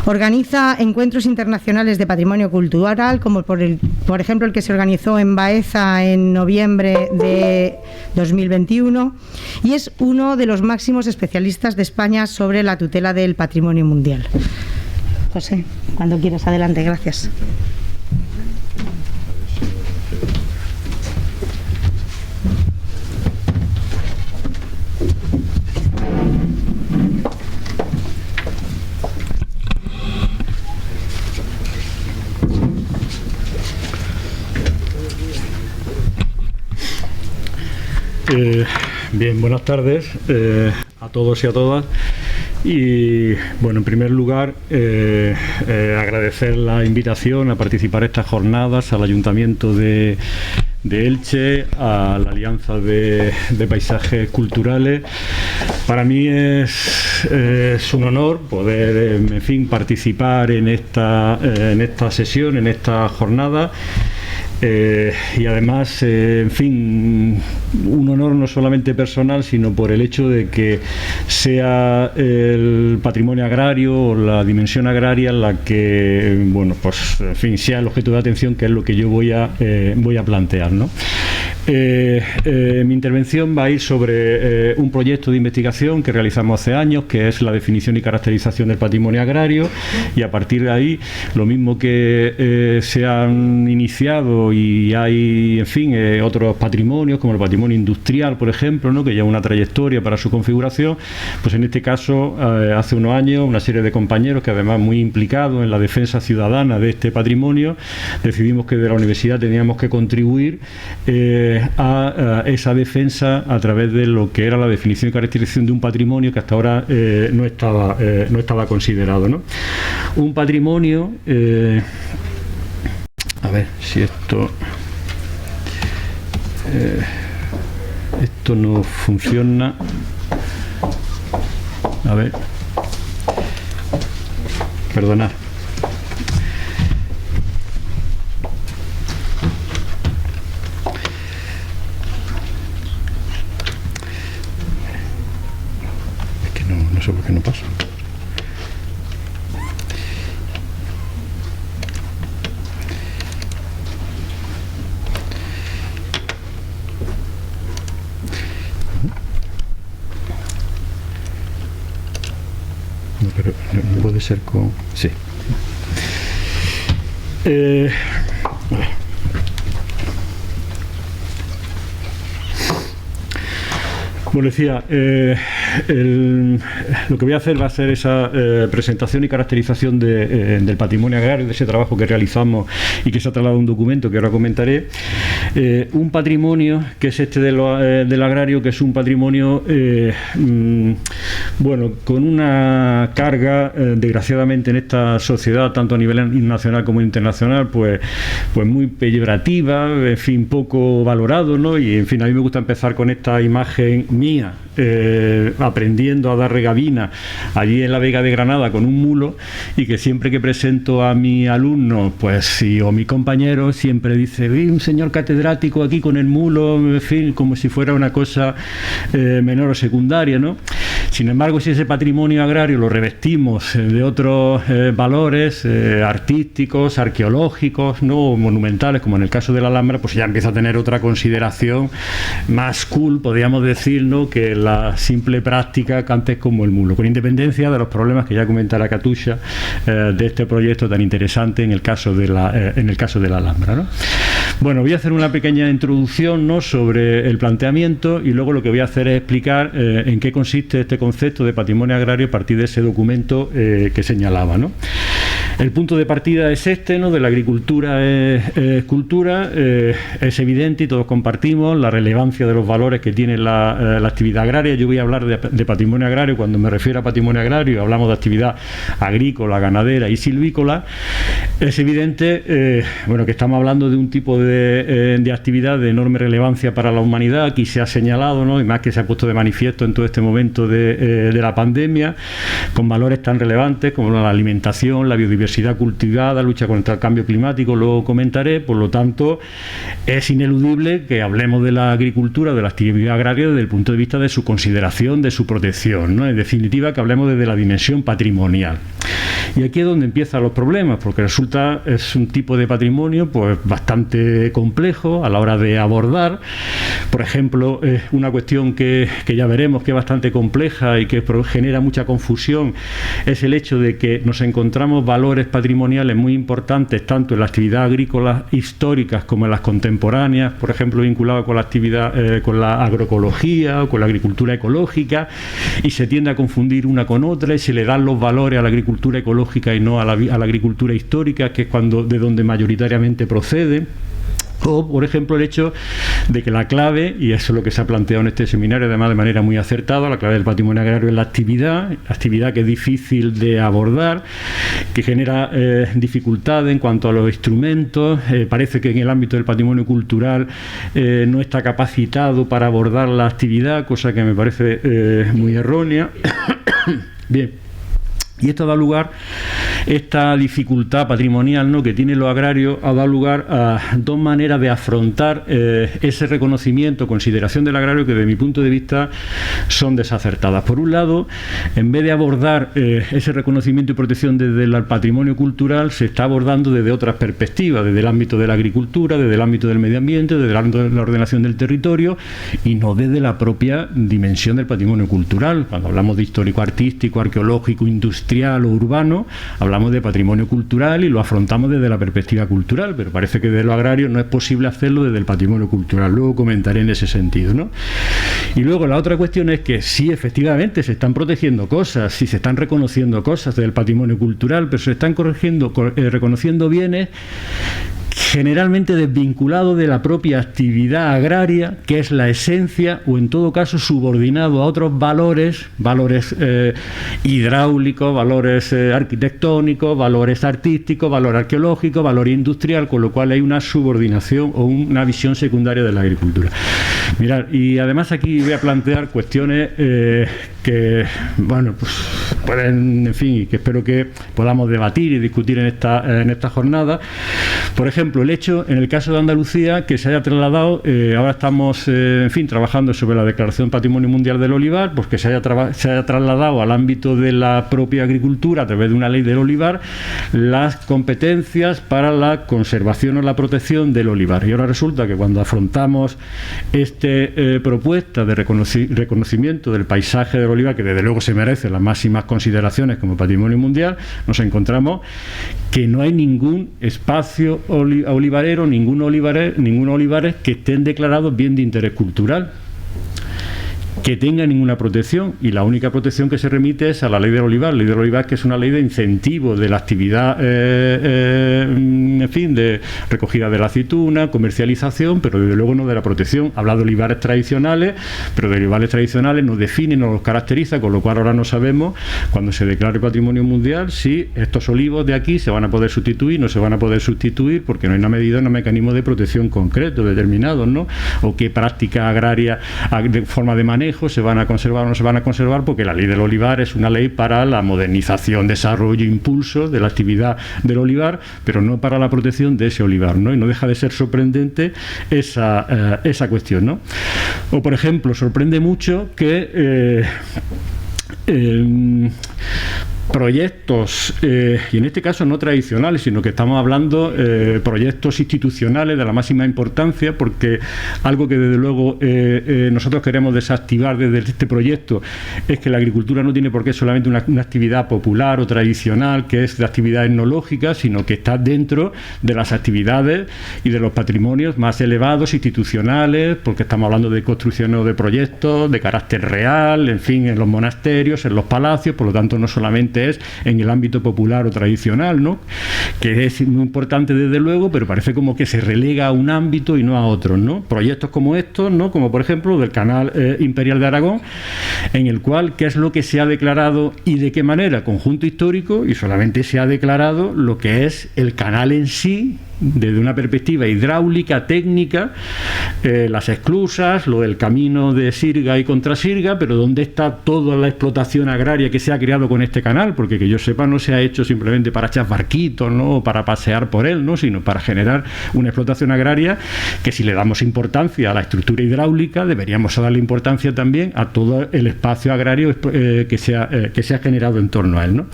organiza encuentros internacionales de patrimonio cultural, como por ejemplo el que se organizó en Baeza en noviembre de 2021, y es uno de los máximos especialistas de España sobre la tutela del patrimonio mundial. José, cuando quieras, adelante, gracias. Bien, buenas tardes a todos y a todas. Y bueno, en primer lugar, agradecer la invitación a participar en estas jornadas al Ayuntamiento de Elche, a la Alianza de Paisajes Culturales. Para mí es un honor poder, en fin, participar en esta sesión, en esta jornada. Y además, en fin, un honor no solamente personal, sino por el hecho de que sea el patrimonio agrario o la dimensión agraria la que, bueno, pues, en fin, sea el objeto de atención, que es lo que yo voy a plantear, ¿no? Mi intervención va a ir sobre un proyecto de investigación que realizamos hace años, que es la definición y caracterización del patrimonio agrario, y a partir de ahí, lo mismo que se han iniciado y hay, en fin, otros patrimonios, como el patrimonio industrial, por ejemplo, ¿no?, que lleva una trayectoria para su configuración, pues en este caso, hace unos años, una serie de compañeros que además muy implicados en la defensa ciudadana de este patrimonio, decidimos que de la universidad teníamos que contribuir a esa defensa a través de lo que era la definición y caracterización de un patrimonio que hasta ahora no estaba considerado, ¿no? Un patrimonio, a ver si esto no funciona. A ver, perdonad. No sé por qué no pasa. No, pero no puede ser con... Sí. A ver. Bueno, decía, lo que voy a hacer va a ser esa presentación y caracterización del patrimonio agrario, de ese trabajo que realizamos y que se ha trasladado a un documento que ahora comentaré. Un patrimonio que es este del agrario, que es un patrimonio, bueno, con una carga, desgraciadamente en esta sociedad, tanto a nivel nacional como internacional, pues muy peyorativa, en fin, poco valorado, ¿no? Y en fin, a mí me gusta empezar con esta imagen mía, aprendiendo a dar regabina allí en la Vega de Granada con un mulo, y que siempre que presento a mi alumno, pues sí, o mi compañero, siempre dice: vi un señor catedrático aquí con el mulo, en fin, como si fuera una cosa menor o secundaria, ¿no? Sin embargo, si ese patrimonio agrario lo revestimos de otros valores artísticos, arqueológicos, ¿no?, monumentales, como en el caso de la Alhambra, pues ya empieza a tener otra consideración más cool, podríamos decir, ¿no?, que la simple práctica que antes como el mulo, con independencia de los problemas que ya comentará Katusha de este proyecto tan interesante en el caso de la Alhambra, ¿no? Bueno, voy a hacer una pequeña introducción, ¿no?, sobre el planteamiento, y luego lo que voy a hacer es explicar en qué consiste este concepto de patrimonio agrario a partir de ese documento que señalaba, ¿no? El punto de partida es este, ¿no?, de la agricultura es cultura. Es evidente y todos compartimos la relevancia de los valores que tiene la actividad agraria. Yo voy a hablar de patrimonio agrario. Cuando me refiero a patrimonio agrario, hablamos de actividad agrícola, ganadera y silvícola. Es evidente, bueno, que estamos hablando de un tipo de actividad de enorme relevancia para la humanidad. Aquí se ha señalado, ¿no?, y más que se ha puesto de manifiesto en todo este momento de la pandemia, con valores tan relevantes como la alimentación, la biodiversidad cultivada, lucha contra el cambio climático, lo comentaré. Por lo tanto, es ineludible que hablemos de la agricultura, de la actividad agraria, desde el punto de vista de su consideración, de su protección, ¿no? En definitiva, que hablemos desde la dimensión patrimonial. Y aquí es donde empiezan los problemas, porque resulta es un tipo de patrimonio pues bastante complejo a la hora de abordar. Por ejemplo, una cuestión que ya veremos que es bastante compleja y que genera mucha confusión es el hecho de que nos encontramos valores patrimoniales muy importantes tanto en la actividad agrícola históricas como en las contemporáneas, por ejemplo, vinculados con la actividad, con la agroecología o con la agricultura ecológica, y se tiende a confundir una con otra y se le dan los valores a la agricultura ecológica y no a la agricultura histórica, que es de donde mayoritariamente procede. O, por ejemplo, el hecho de que la clave, y eso es lo que se ha planteado en este seminario, además de manera muy acertada, la clave del patrimonio agrario es la actividad que es difícil de abordar, que genera dificultades en cuanto a los instrumentos. Parece que en el ámbito del patrimonio cultural no está capacitado para abordar la actividad, cosa que me parece muy errónea. Bien. Y esto da lugar, esta dificultad patrimonial, ¿no?, que tiene lo agrario, ha dado lugar a dos maneras de afrontar ese reconocimiento, consideración del agrario, que desde mi punto de vista son desacertadas. Por un lado, en vez de abordar ese reconocimiento y protección desde el patrimonio cultural, se está abordando desde otras perspectivas, desde el ámbito de la agricultura, desde el ámbito del medio ambiente, desde el ámbito de la ordenación del territorio, y no desde la propia dimensión del patrimonio cultural. Cuando hablamos de histórico-artístico, arqueológico, industrial o urbano, hablamos de patrimonio cultural y lo afrontamos desde la perspectiva cultural, pero parece que de lo agrario no es posible hacerlo desde el patrimonio cultural. Luego comentaré en ese sentido, ¿no? Y luego la otra cuestión es que sí, efectivamente, se están protegiendo cosas, sí se están reconociendo cosas del patrimonio cultural, pero se están reconociendo bienes generalmente desvinculado de la propia actividad agraria, que es la esencia, o en todo caso subordinado a otros valores hidráulicos, valores arquitectónicos, valores artísticos, valor arqueológico, valor industrial, con lo cual hay una subordinación o una visión secundaria de la agricultura. Mirad, y además aquí voy a plantear cuestiones que, bueno, pues pueden, en fin, que espero que podamos debatir y discutir en esta jornada. Por ejemplo, el hecho, en el caso de Andalucía, que se haya trasladado, ahora estamos, en fin, trabajando sobre la Declaración Patrimonio Mundial del Olivar, pues que se haya trasladado al ámbito de la propia agricultura, a través de una ley del olivar, las competencias para la conservación o la protección del olivar. Y ahora resulta que cuando afrontamos esta propuesta de reconocimiento del paisaje del olivar, que desde luego se merece las máximas consideraciones como patrimonio mundial, nos encontramos que no hay ningún espacio olivarero, ningún olivares que estén declarados bien de interés cultural, que tenga ninguna protección, y la única protección que se remite es a la ley del olivar, que es una ley de incentivo de la actividad, en fin, de recogida de la aceituna, comercialización, pero desde luego no de la protección. Habla de olivares tradicionales, pero de olivares tradicionales nos define, nos los caracteriza, con lo cual ahora no sabemos, cuando se declare patrimonio mundial, si estos olivos de aquí se van a poder sustituir, no se van a poder sustituir, porque no hay una medida, un mecanismo de protección concreto, determinados, ¿no? O qué prácticas agrarias, de forma de manejo, se van a conservar o no se van a conservar, porque la ley del olivar es una ley para la modernización, desarrollo, impulso de la actividad del olivar, pero no para la protección de ese olivar, ¿no? Y no deja de ser sorprendente esa cuestión, ¿no? O, por ejemplo, sorprende mucho que proyectos, y en este caso no tradicionales, sino que estamos hablando proyectos institucionales de la máxima importancia, porque algo que desde luego nosotros queremos desactivar desde este proyecto es que la agricultura no tiene por qué solamente una actividad popular o tradicional, que es de actividad etnológica, sino que está dentro de las actividades y de los patrimonios más elevados, institucionales, porque estamos hablando de construcción o de proyectos de carácter real, en fin, en los monasterios, en los palacios. Por lo tanto, no solamente es en el ámbito popular o tradicional, ¿no?, que es muy importante desde luego, pero parece como que se relega a un ámbito y no a otros, ¿no? Proyectos como estos, ¿no?, como por ejemplo del Canal Imperial de Aragón, en el cual, ¿qué es lo que se ha declarado y de qué manera? Conjunto histórico, y solamente se ha declarado lo que es el canal en sí, desde una perspectiva hidráulica, técnica, las esclusas, lo del camino de sirga y contrasirga, pero ¿dónde está toda la explotación agraria que se ha creado con este canal? Porque que yo sepa no se ha hecho simplemente para echar barquitos, ¿no?, o para pasear por él, ¿no?, sino para generar una explotación agraria que, si le damos importancia a la estructura hidráulica, deberíamos darle importancia también a todo el espacio agrario que se ha generado en torno a él, ¿no?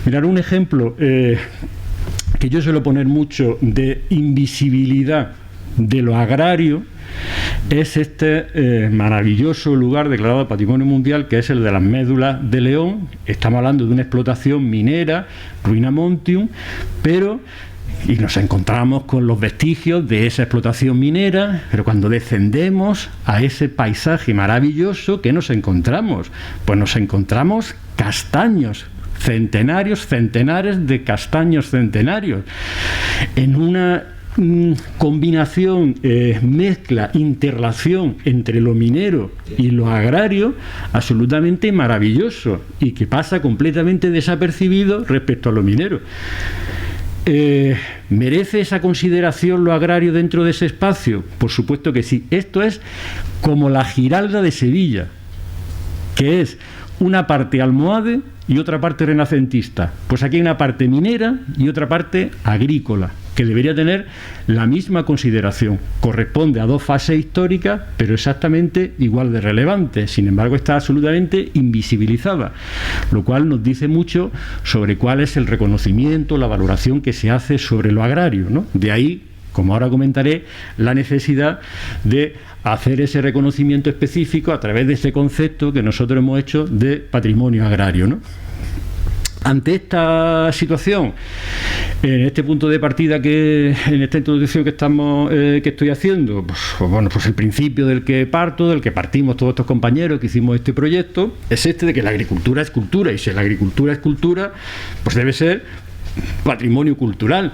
Mirar un ejemplo que yo suelo poner mucho de invisibilidad de lo agrario, es este maravilloso lugar declarado Patrimonio Mundial, que es el de las Médulas de León. Estamos hablando de una explotación minera, Ruina Montium, y nos encontramos con los vestigios de esa explotación minera, pero cuando descendemos a ese paisaje maravilloso, ¿qué nos encontramos? Pues nos encontramos castaños, centenares de castaños centenarios, en una combinación, mezcla, interrelación entre lo minero y lo agrario absolutamente maravilloso, y que pasa completamente desapercibido respecto a lo minero. ¿Merece esa consideración lo agrario dentro de ese espacio? Por supuesto que sí. Esto es como la Giralda de Sevilla, que es una parte almohade y otra parte renacentista. Pues aquí hay una parte minera y otra parte agrícola, que debería tener la misma consideración. Corresponde a dos fases históricas, pero exactamente igual de relevantes. Sin embargo, está absolutamente invisibilizada, lo cual nos dice mucho sobre cuál es el reconocimiento, la valoración que se hace sobre lo agrario, ¿no? De ahí, como ahora comentaré, la necesidad de hacer ese reconocimiento específico a través de ese concepto que nosotros hemos hecho de patrimonio agrario, ¿no? Ante esta situación, en este punto de partida en esta introducción que estoy haciendo, pues el principio del que partimos todos estos compañeros que hicimos este proyecto, es este de que la agricultura es cultura, y si la agricultura es cultura, pues debe ser patrimonio cultural,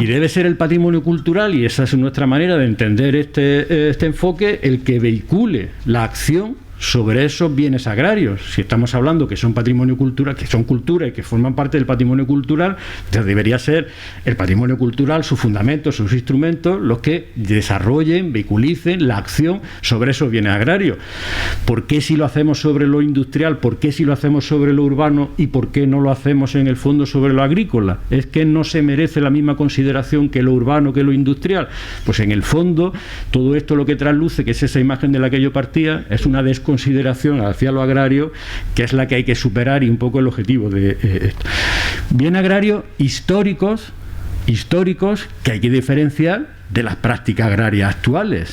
y debe ser el patrimonio cultural, y esa es nuestra manera de entender este enfoque, el que vehicule la acción sobre esos bienes agrarios. Si estamos hablando que son patrimonio cultural, que son cultura y que forman parte del patrimonio cultural, entonces debería ser el patrimonio cultural, sus fundamentos, sus instrumentos, los que desarrollen, vehiculicen la acción sobre esos bienes agrarios. ¿Por qué si lo hacemos sobre lo industrial? ¿Por qué si lo hacemos sobre lo urbano? ¿Y por qué no lo hacemos en el fondo sobre lo agrícola? ¿Es que no se merece la misma consideración que lo urbano, que lo industrial? Pues en el fondo todo esto lo que trasluce, que es esa imagen de la que yo partía, es una desconsideración hacia lo agrario, que es la que hay que superar, y un poco el objetivo de esto. Bien agrarios históricos que hay que diferenciar de las prácticas agrarias actuales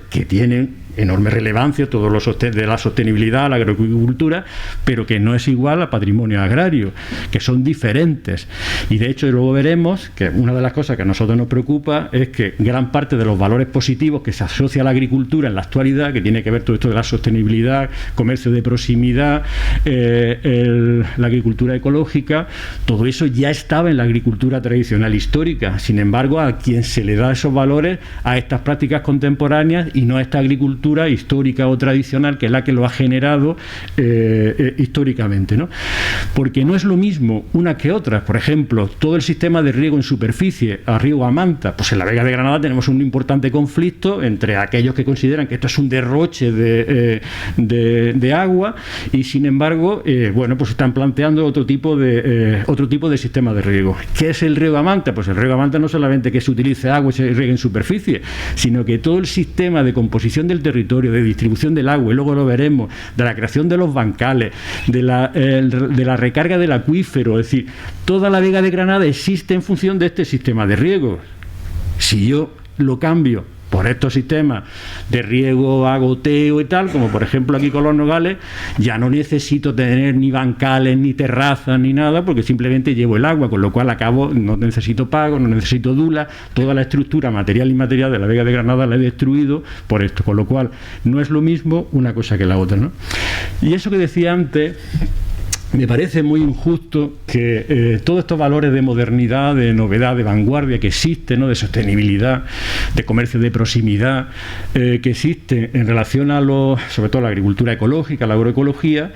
que tienen enorme relevancia, todo lo de la sostenibilidad, la agricultura, pero que no es igual a patrimonio agrario, que son diferentes. Y de hecho luego veremos que una de las cosas que a nosotros nos preocupa es que gran parte de los valores positivos que se asocia a la agricultura en la actualidad, que tiene que ver todo esto de la sostenibilidad, comercio de proximidad, la agricultura ecológica, todo eso ya estaba en la agricultura tradicional histórica. Sin embargo, a quien se le da esos valores a estas prácticas contemporáneas y no a esta agricultura histórica o tradicional, que es la que lo ha generado históricamente, ¿no? Porque no es lo mismo una que otra. Por ejemplo, todo el sistema de riego en superficie a río a manta, pues en la Vega de Granada tenemos un importante conflicto entre aquellos que consideran que esto es un derroche de agua, y sin embargo pues están planteando otro tipo de sistema de riego. ¿Qué es el riego a manta? Pues el riego a manta no solamente que se utilice agua y se riegue en superficie, sino que todo el sistema de composición del territorio, de distribución del agua, y luego lo veremos, de la creación de los bancales, de la recarga del acuífero, es decir, toda la Vega de Granada existe en función de este sistema de riego. Si yo lo cambio por estos sistemas de riego a goteo y tal, como por ejemplo aquí con los nogales, ya no necesito tener ni bancales, ni terrazas, ni nada, porque simplemente llevo el agua, con lo cual no necesito pago, no necesito dula, toda la estructura material e inmaterial de la Vega de Granada la he destruido por esto, con lo cual no es lo mismo una cosa que la otra, ¿no? Y eso que decía antes, me parece muy injusto que todos estos valores de modernidad, de novedad, de vanguardia que existen, ¿no?, de sostenibilidad, de comercio de proximidad, que existen en relación sobre todo a la agricultura ecológica, la agroecología,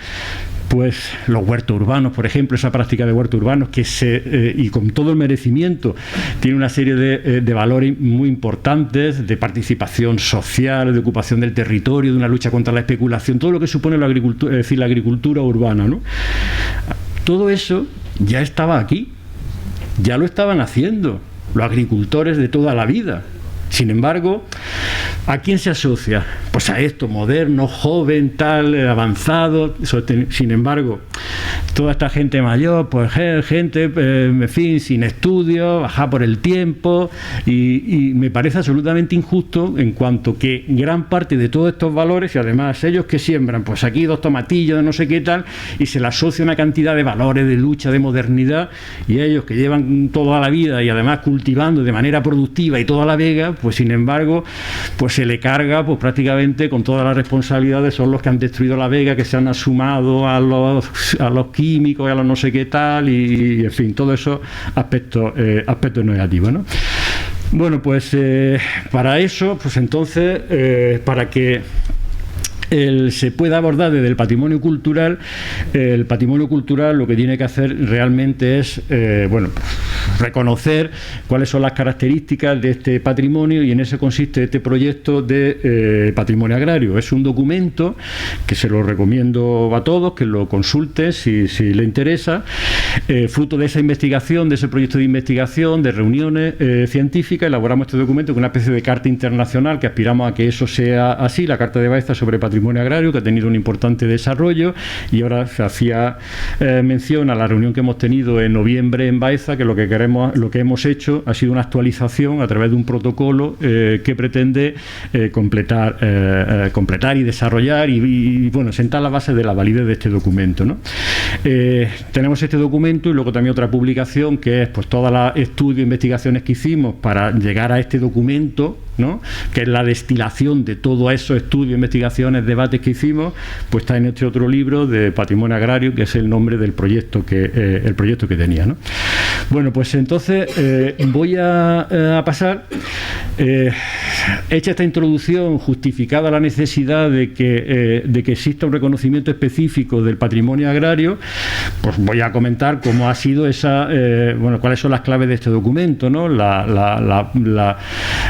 pues los huertos urbanos, por ejemplo, esa práctica de huertos urbanos y con todo el merecimiento tiene una serie de valores muy importantes, de participación social, de ocupación del territorio, de una lucha contra la especulación, todo lo que supone la agricultura, es decir, la agricultura urbana, ¿no? Todo eso ya estaba aquí, ya lo estaban haciendo los agricultores de toda la vida. Sin embargo, ¿a quién se asocia? Pues a esto, moderno, joven, tal, avanzado. Sin embargo, toda esta gente mayor, pues gente, en fin, sin estudios, baja por el tiempo, y me parece absolutamente injusto en cuanto que gran parte de todos estos valores, y además ellos que siembran, pues aquí 2 tomatillos de no sé qué tal, y se le asocia una cantidad de valores, de lucha, de modernidad, y ellos que llevan toda la vida y además cultivando de manera productiva y toda la Vega, pues sin embargo, pues se le carga pues prácticamente con todas las responsabilidades, son los que han destruido la Vega, que se han asumado a los químicos y a los no sé qué tal, y en fin, todos esos aspectos negativos, ¿no? Bueno, pues para eso, pues entonces, para que se puede abordar desde el patrimonio cultural lo que tiene que hacer realmente es reconocer cuáles son las características de este patrimonio, y en eso consiste este proyecto de patrimonio agrario. Es un documento que se lo recomiendo a todos que lo consulten si le interesa, fruto de esa investigación, de ese proyecto de investigación, de reuniones científicas. Elaboramos este documento con una especie de carta internacional que aspiramos a que eso sea así, la Carta de Baeza sobre Patrimonio Agrario, que ha tenido un importante desarrollo, y ahora se hacía mención a la reunión que hemos tenido en noviembre en Baeza, que lo que hemos hecho ha sido una actualización a través de un protocolo que pretende completar y desarrollar y bueno, sentar la base de la validez de este documento, ¿no? Tenemos este documento y luego también otra publicación que es pues todos los estudios e investigaciones que hicimos para llegar a este documento, ¿no? Que es la destilación de todos esos estudios, investigaciones, debates que hicimos, pues está en este otro libro de Patrimonio Agrario, que es el nombre del proyecto que tenía, ¿no? Bueno, pues entonces voy a pasar, hecha esta introducción, justificada la necesidad de que exista un reconocimiento específico del patrimonio agrario, pues voy a comentar cómo ha sido cuáles son las claves de este documento, ¿no?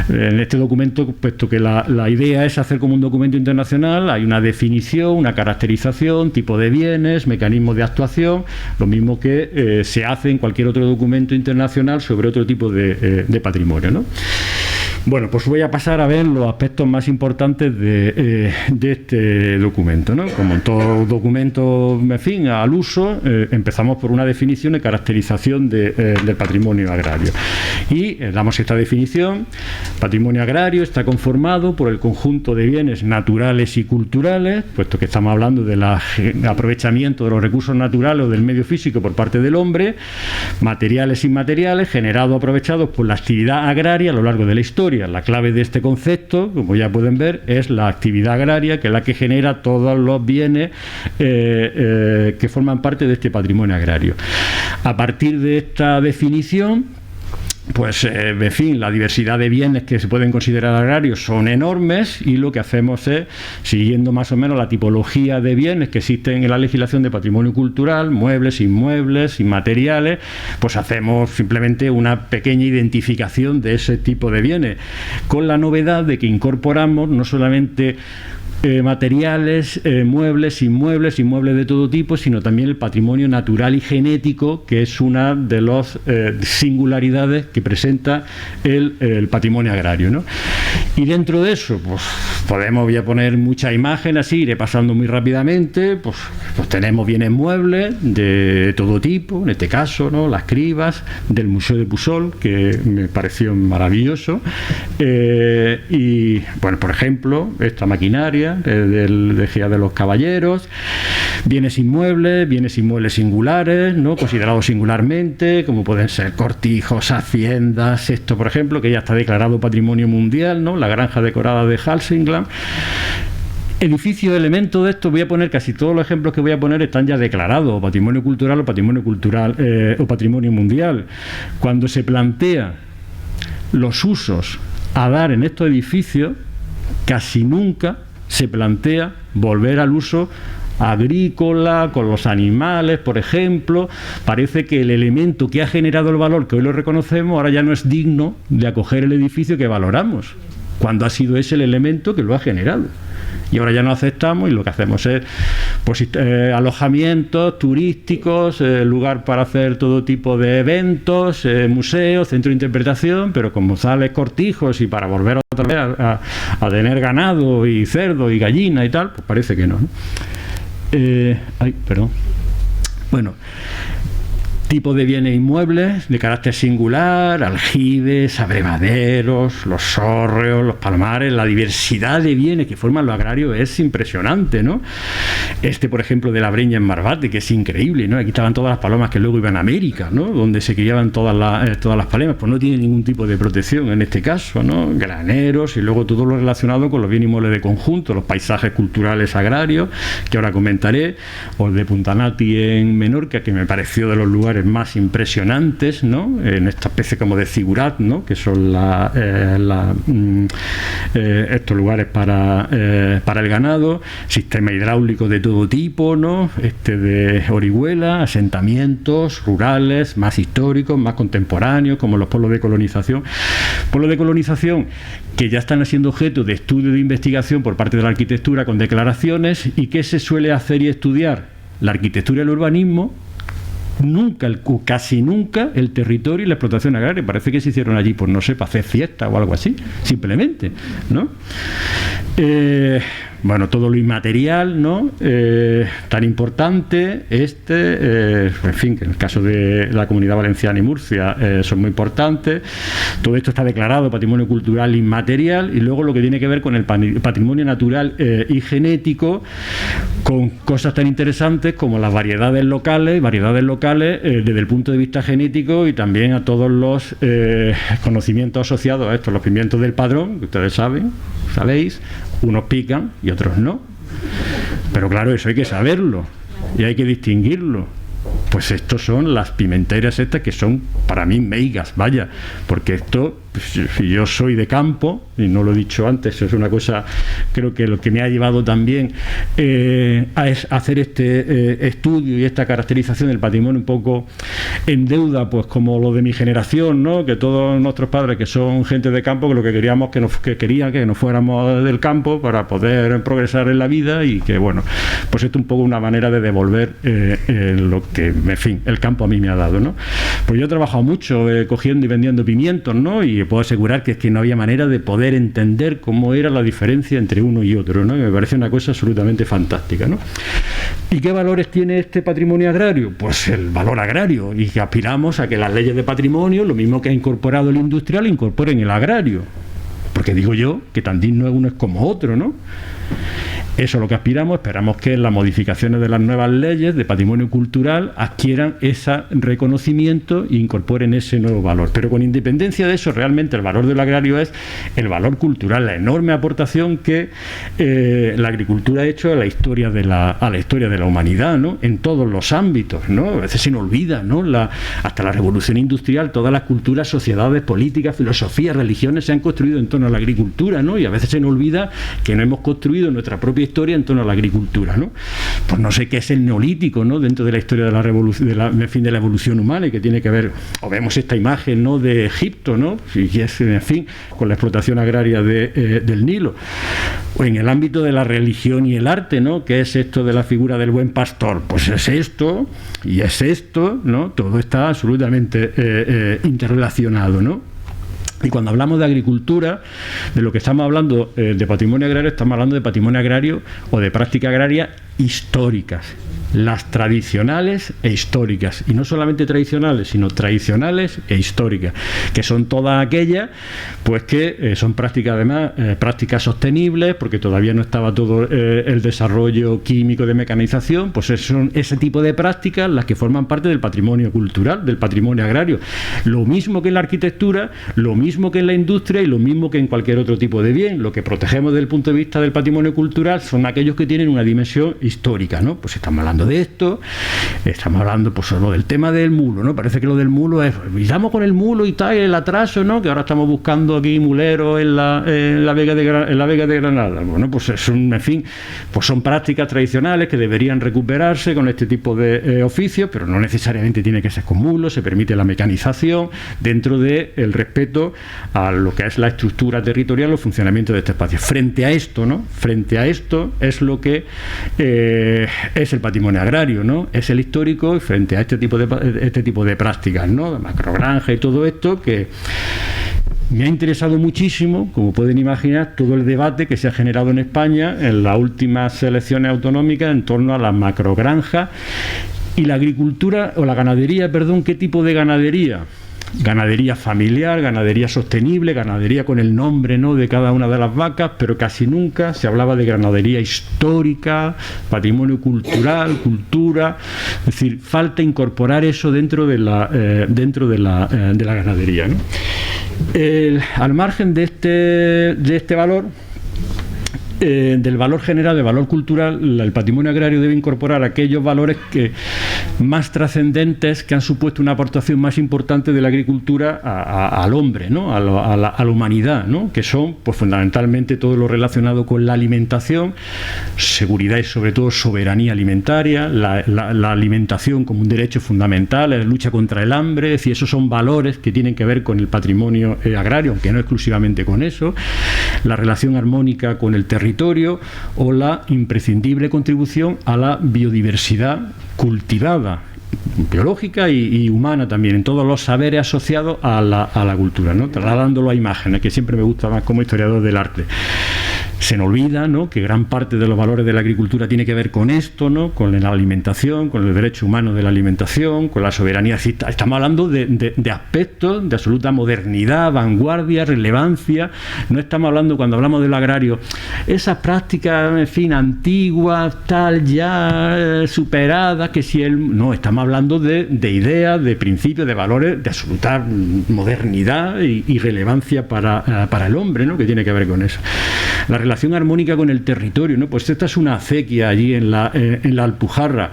En este documento, puesto que la idea es hacer como un documento internacional, hay una definición, una caracterización, tipo de bienes, mecanismos de actuación, lo mismo que se hace en cualquier otro documento internacional sobre otro tipo de patrimonio, ¿no? Bueno, pues voy a pasar a ver los aspectos más importantes de este documento, ¿no? Como en todo documento, en fin, al uso, empezamos por una definición y caracterización del patrimonio agrario. Y damos esta definición: patrimonio agrario está conformado por el conjunto de bienes naturales y culturales, puesto que estamos hablando del aprovechamiento de los recursos naturales o del medio físico por parte del hombre, materiales e inmateriales, generados o aprovechados por la actividad agraria a lo largo de la historia. La clave de este concepto, como ya pueden ver, es la actividad agraria, que es la que genera todos los bienes que forman parte de este patrimonio agrario. A partir de esta definición, pues, en fin, la diversidad de bienes que se pueden considerar agrarios son enormes, y lo que hacemos es, siguiendo más o menos la tipología de bienes que existen en la legislación de patrimonio cultural, muebles, inmuebles, inmateriales, pues hacemos simplemente una pequeña identificación de ese tipo de bienes, con la novedad de que incorporamos no solamente materiales, muebles, inmuebles de todo tipo, sino también el patrimonio natural y genético, que es una de las singularidades que presenta el patrimonio agrario, ¿no? Y dentro de eso, pues voy a poner muchas imágenes, así iré pasando muy rápidamente. Pues tenemos bienes muebles de todo tipo, en este caso, ¿no? Las cribas del Museo de Pusol, que me pareció maravilloso, y bueno, por ejemplo, esta maquinaria de Gea de los Caballeros, bienes inmuebles singulares, ¿no? Considerados singularmente, como pueden ser cortijos, haciendas, esto por ejemplo, que ya está declarado patrimonio mundial, ¿no? La granja decorada de Hälsingland. Edificios, elementos de esto, voy a poner casi todos los ejemplos que voy a poner están ya declarados patrimonio cultural o patrimonio mundial. Cuando se plantea los usos a dar en estos edificios, casi nunca se plantea volver al uso agrícola, con los animales, por ejemplo. Parece que el elemento que ha generado el valor, que hoy lo reconocemos, ahora ya no es digno de acoger el edificio que valoramos, cuando ha sido ese el elemento que lo ha generado. Y ahora ya no aceptamos, y lo que hacemos es pues, alojamientos turísticos, lugar para hacer todo tipo de eventos, museos, centro de interpretación, pero como sales cortijos y para volver otra vez a tener ganado y cerdo y gallina y tal, pues parece que no, ¿no? Bueno, tipo de bienes inmuebles de carácter singular, aljibes, abrevaderos, los hórreos, los palomares, la diversidad de bienes que forman lo agrario es impresionante, ¿no? Por ejemplo, de la Breña en Marbate, que es increíble, ¿no? Aquí estaban todas las palomas que luego iban a América, ¿no? Donde se criaban todas las palomas, pues no tiene ningún tipo de protección en este caso, ¿no? Graneros, y luego todo lo relacionado con los bienes inmuebles de conjunto, los paisajes culturales agrarios, que ahora comentaré, o el de Puntanati en Menorca, que me pareció de los lugares más impresionantes, ¿no? En esta especie como de zigurat, ¿no? Que son estos lugares para el ganado, sistema hidráulico de todo todo tipo, ¿no? De Orihuela, asentamientos rurales, más históricos, más contemporáneos, como los polos de colonización. Polos de colonización que ya están siendo objeto de estudio de investigación por parte de la arquitectura con declaraciones. ¿Y qué se suele hacer y estudiar? La arquitectura y el urbanismo, casi nunca el territorio y la explotación agraria. Parece que se hicieron allí, pues no sé, para hacer fiesta o algo así, simplemente, ¿no? Bueno, todo lo inmaterial, ¿no? Tan importante, en fin, que en el caso de la Comunidad Valenciana y Murcia son muy importantes. Todo esto está declarado patrimonio cultural inmaterial, y luego lo que tiene que ver con el patrimonio natural y genético, con cosas tan interesantes como las variedades locales desde el punto de vista genético, y también a todos los conocimientos asociados a esto, los pimientos del Padrón, que ustedes sabéis, unos pican y otros no. Pero claro, eso hay que saberlo y hay que distinguirlo. Pues estos son las pimenteras estas que son para mí meigas, vaya, porque esto, pues, si yo soy de campo, y no lo he dicho antes, es una cosa, creo que lo que me ha llevado también a hacer este estudio y esta caracterización del patrimonio un poco en deuda, pues como lo de mi generación, ¿no? Que todos nuestros padres, que son gente de campo, que lo que queríamos que querían que nos fuéramos del campo para poder progresar en la vida, y que bueno, pues esto es un poco una manera de devolver lo que, en fin, el campo a mí me ha dado, ¿no? Pues yo he trabajado mucho cogiendo y vendiendo pimientos, ¿no? Y puedo asegurar que es que no había manera de poder entender cómo era la diferencia entre uno y otro, ¿no? Me parece una cosa absolutamente fantástica, ¿no? ¿Y qué valores tiene este patrimonio agrario? Pues el valor agrario, y que aspiramos a que las leyes de patrimonio, lo mismo que ha incorporado el industrial, incorporen el agrario, porque digo yo que tan digno uno es como otro, ¿no? Eso es lo que aspiramos. Esperamos que las modificaciones de las nuevas leyes de patrimonio cultural adquieran ese reconocimiento e incorporen ese nuevo valor. Pero con independencia de eso, realmente el valor del agrario es el valor cultural, la enorme aportación que la agricultura ha hecho a la historia de la humanidad, ¿no? En todos los ámbitos, ¿no? A veces se nos olvida, ¿no? Hasta la revolución industrial, todas las culturas, sociedades, políticas, filosofías, religiones se han construido en torno a la agricultura, ¿no? Y a veces se nos olvida que no hemos construido nuestra propia historia en torno a la agricultura, ¿no? Pues no sé qué es el neolítico, ¿no? Dentro de la historia de la revolución, de la evolución humana, y que tiene que ver, o vemos esta imagen, ¿no? De Egipto, ¿no? Y es, en fin, con la explotación agraria del Nilo. O en el ámbito de la religión y el arte, ¿no? ¿Qué es esto de la figura del buen pastor? Pues es esto, y es esto, ¿no? Todo está absolutamente interrelacionado, ¿no? Y cuando hablamos de agricultura, de lo que estamos hablando de patrimonio agrario, estamos hablando de patrimonio agrario o de práctica agraria históricas, las tradicionales e históricas, y no solamente tradicionales, sino tradicionales e históricas, que son todas aquellas pues que son prácticas, además prácticas sostenibles, porque todavía no estaba todo el desarrollo químico de mecanización. Pues son ese tipo de prácticas las que forman parte del patrimonio cultural, del patrimonio agrario, lo mismo que en la arquitectura, lo mismo que en la industria y lo mismo que en cualquier otro tipo de bien. Lo que protegemos desde el punto de vista del patrimonio cultural son aquellos que tienen una dimensión histórica, ¿no? Pues estamos hablando de esto, estamos hablando pues solo del tema del mulo, ¿no? Parece que lo del mulo es, estamos con el mulo y tal, el atraso, ¿no? Que ahora estamos buscando aquí muleros en la Vega de Granada. Bueno, pues en fin, pues son prácticas tradicionales que deberían recuperarse con este tipo de oficios, pero no necesariamente tiene que ser con mulos. Se permite la mecanización dentro del respeto a lo que es la estructura territorial o funcionamiento de este espacio. Frente a esto, ¿no? Frente a esto es lo que es el patrimonio agrario, ¿no? Es el histórico, frente a este tipo de prácticas, ¿no? De macrogranja y todo esto, que me ha interesado muchísimo, como pueden imaginar, todo el debate que se ha generado en España en las últimas elecciones autonómicas en torno a las macrogranjas y la agricultura, o la ganadería, perdón. ¿Qué tipo de ganadería? Ganadería familiar, ganadería sostenible, ganadería con el nombre, ¿no? De cada una de las vacas, pero casi nunca se hablaba de ganadería histórica, patrimonio cultural, cultura. Es decir, falta incorporar eso dentro de la ganadería, ¿no? Al margen de este valor, del valor general, del valor cultural, el patrimonio agrario debe incorporar aquellos valores más trascendentes que han supuesto una aportación más importante de la agricultura al hombre, ¿no? a la humanidad, ¿no? Que son pues, fundamentalmente todo lo relacionado con la alimentación, seguridad y sobre todo soberanía alimentaria, la alimentación como un derecho fundamental, la lucha contra el hambre, es decir, esos son valores que tienen que ver con el patrimonio agrario, aunque no exclusivamente con eso, la relación armónica con el territorio o la imprescindible contribución a la biodiversidad cultivada, biológica y humana también, en todos los saberes asociados a la cultura, ¿no? Trasladándolo a imágenes, que siempre me gusta más como historiador del arte. Se nos olvida, ¿no?, que gran parte de los valores de la agricultura tiene que ver con esto, ¿no?, con la alimentación, con el derecho humano de la alimentación, con la soberanía. Estamos hablando de aspectos de absoluta modernidad, vanguardia, relevancia. No estamos hablando, cuando hablamos del agrario, esas prácticas, en fin, antiguas, tal, ya superadas, que si no, estamos hablando de ideas, de principios, de valores de absoluta modernidad y relevancia para el hombre, ¿no?, que tiene que ver con eso. La relación armónica con el territorio, ¿no? Pues esta es una acequia allí en la Alpujarra.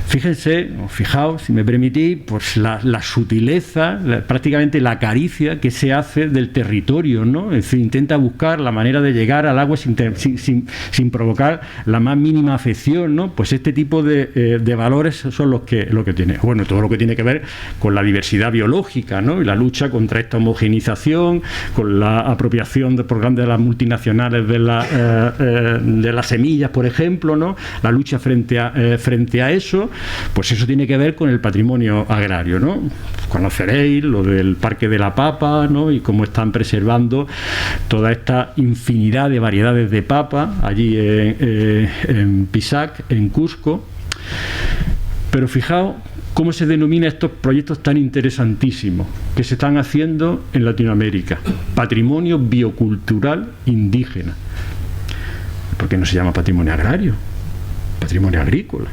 Fíjense, o fijaos, si me permitís, pues la sutileza, prácticamente la caricia que se hace del territorio, ¿no? Es decir, intenta buscar la manera de llegar al agua sin provocar la más mínima afección, ¿no? Pues este tipo de valores son los que tiene. Bueno, todo lo que tiene que ver con la diversidad biológica, ¿no? Y la lucha contra esta homogeneización, con la apropiación por grandes de las multinacionales de las semillas, por ejemplo, ¿no? La lucha frente a eso, pues eso tiene que ver con el patrimonio agrario, ¿no? Conoceréis lo del Parque de la Papa, ¿no? Y cómo están preservando toda esta infinidad de variedades de papa allí en Pisac, en Cusco. Pero fijaos cómo se denomina estos proyectos tan interesantísimos que se están haciendo en Latinoamérica: patrimonio biocultural indígena. ¿Por qué no se llama patrimonio agrario? Patrimonio agrícola.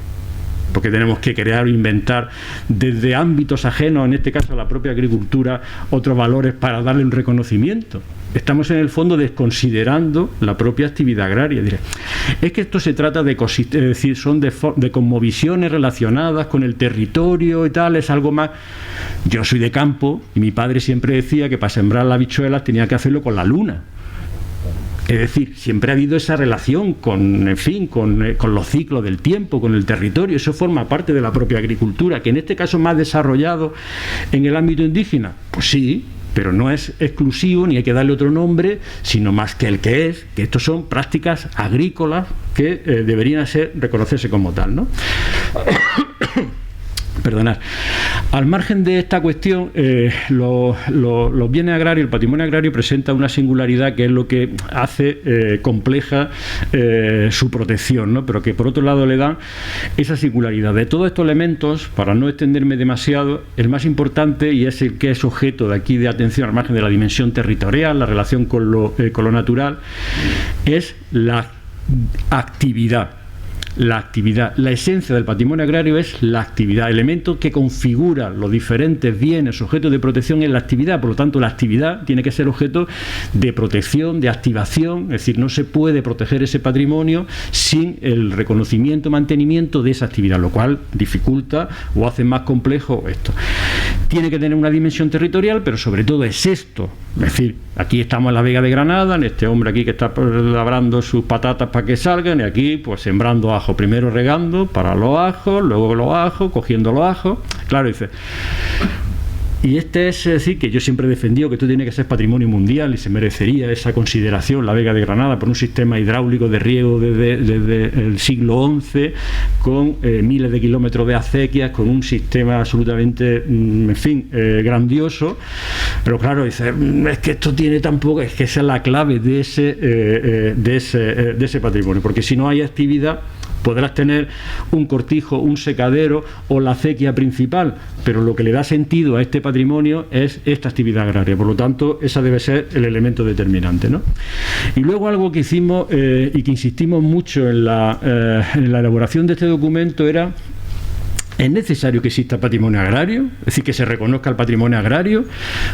Porque tenemos que crear o inventar desde ámbitos ajenos, en este caso a la propia agricultura, otros valores para darle un reconocimiento. Estamos en el fondo desconsiderando la propia actividad agraria. Diré, es que esto se trata de es decir, son de cosmovisiones relacionadas con el territorio y tal, es algo más. Yo soy de campo y mi padre siempre decía que para sembrar las habichuelas tenía que hacerlo con la luna. Es decir, siempre ha habido esa relación con los ciclos del tiempo, con el territorio. Eso forma parte de la propia agricultura, que en este caso más desarrollado en el ámbito indígena. Pues sí, pero no es exclusivo ni hay que darle otro nombre, sino más que el que es, que estos son prácticas agrícolas que deberían reconocerse como tal, ¿no? Perdonad. Al margen de esta cuestión, los bienes agrarios, el patrimonio agrario presenta una singularidad que es lo que hace compleja su protección, ¿no? Pero que por otro lado le dan esa singularidad. De todos estos elementos, para no extenderme demasiado, el más importante, y es el que es objeto de aquí de atención al margen de la dimensión territorial, la relación con lo natural, es la actividad. La esencia del patrimonio agrario es la actividad, elemento que configura los diferentes bienes objetos de protección en la actividad. Por lo tanto, la actividad tiene que ser objeto de protección, de activación, es decir, no se puede proteger ese patrimonio sin el reconocimiento, mantenimiento de esa actividad, lo cual dificulta o hace más complejo esto. Tiene que tener una dimensión territorial, pero sobre todo es esto, es decir, aquí estamos en la Vega de Granada, en este hombre aquí que está labrando sus patatas para que salgan, y aquí pues sembrando ajo, primero regando para los ajos, luego los ajos, cogiendo los ajos. Claro, dice. Y es decir, que yo siempre he defendido que esto tiene que ser patrimonio mundial y se merecería esa consideración, la Vega de Granada, por un sistema hidráulico de riego desde el siglo XI, con miles de kilómetros de acequias, con un sistema absolutamente, grandioso. Pero claro, dice, es que esto tiene tampoco, es que esa es la clave de ese patrimonio, porque si no hay actividad, podrás tener un cortijo, un secadero o la acequia principal, pero lo que le da sentido a este patrimonio es esta actividad agraria. Por lo tanto, esa debe ser el elemento determinante, ¿no? Y luego algo que hicimos y que insistimos mucho en la elaboración de este documento era ¿Es necesario que exista patrimonio agrario? Es decir, que se reconozca el patrimonio agrario.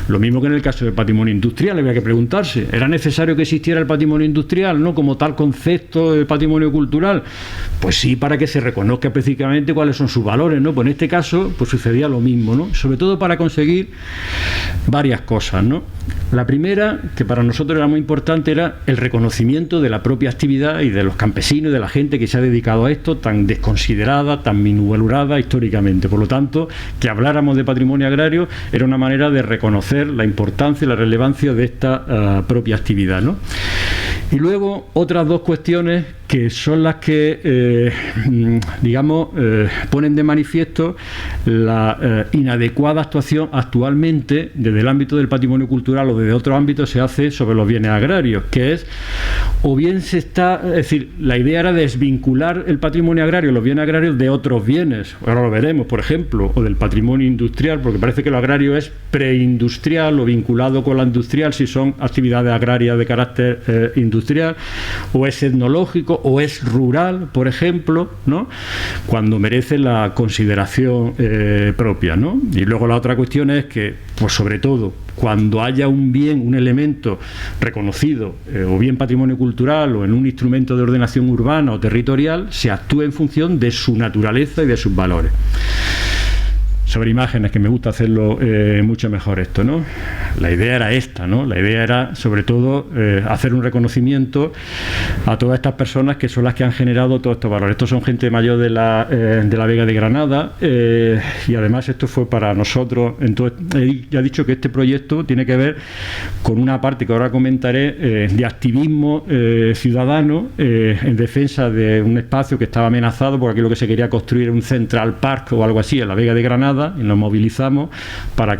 Lo mismo que en el caso del patrimonio industrial, había que preguntarse, ¿era necesario que existiera el patrimonio industrial, no como tal concepto de patrimonio cultural? Pues sí, para que se reconozca específicamente cuáles son sus valores, ¿no? Pues en este caso, pues sucedía lo mismo, ¿no? Sobre todo para conseguir varias cosas, ¿no? La primera, que para nosotros era muy importante, era el reconocimiento de la propia actividad y de los campesinos y de la gente que se ha dedicado a esto, tan desconsiderada, tan minusvalorada históricamente. Por lo tanto, que habláramos de patrimonio agrario era una manera de reconocer la importancia y la relevancia de esta propia actividad, ¿no? Y luego otras dos cuestiones que son las que, ponen de manifiesto la inadecuada actuación actualmente desde el ámbito del patrimonio cultural o desde otros ámbitos se hace sobre los bienes agrarios, que es, o bien se está, es decir, la idea era desvincular el patrimonio agrario, los bienes agrarios de otros bienes, ahora lo veremos, por ejemplo, o del patrimonio industrial, porque parece que lo agrario es preindustrial o vinculado con la industrial si son actividades agrarias de carácter industrial, o es etnológico, o es rural, por ejemplo, ¿no? Cuando merece la consideración propia, ¿no? Y luego la otra cuestión es que, pues sobre todo, cuando haya un bien, un elemento reconocido, o bien patrimonio cultural o en un instrumento de ordenación urbana o territorial, se actúe en función de su naturaleza y de sus valores. Sobre imágenes, que me gusta hacerlo mucho mejor esto, ¿no? La idea era esta, ¿no? La idea era, sobre todo, hacer un reconocimiento a todas estas personas que son las que han generado todos estos valores. Estos son gente mayor de la Vega de Granada, y además esto fue para nosotros. Entonces, ya he dicho que este proyecto tiene que ver con una parte que ahora comentaré de activismo ciudadano en defensa de un espacio que estaba amenazado, porque aquí lo que se quería construir era un Central Park o algo así en la Vega de Granada, y nos movilizamos para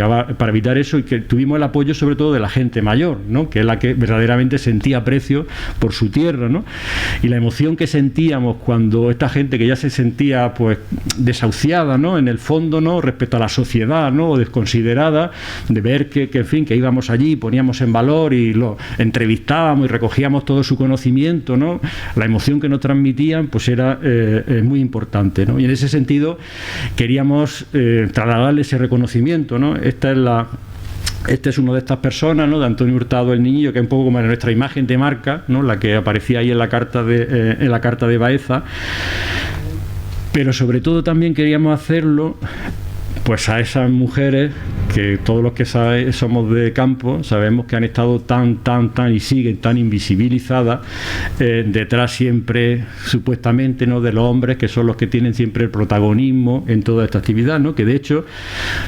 evitar eso, y que tuvimos el apoyo sobre todo de la gente mayor, ¿no? Que es la que verdaderamente sentía aprecio por su tierra, ¿no? Y la emoción que sentíamos cuando esta gente que ya se sentía pues desahuciada, ¿no? En el fondo, ¿no? Respecto a la sociedad, ¿no? O desconsiderada, de ver que en fin, que íbamos allí, poníamos en valor y lo entrevistábamos y recogíamos todo su conocimiento, ¿no? La emoción que nos transmitían pues era muy importante, ¿no? Y en ese sentido queríamos trasladarle ese reconocimiento, ¿no? Este es uno de estas personas, ¿no? De Antonio Hurtado el Niñillo, que es un poco como nuestra imagen de marca, ¿no? La que aparecía ahí en la carta de Baeza. Pero sobre todo también queríamos hacerlo pues a esas mujeres que todos los que somos de campo sabemos que han estado tan y siguen tan invisibilizadas, detrás siempre supuestamente, ¿no? De los hombres, que son los que tienen siempre el protagonismo en toda esta actividad, ¿no? Que de hecho,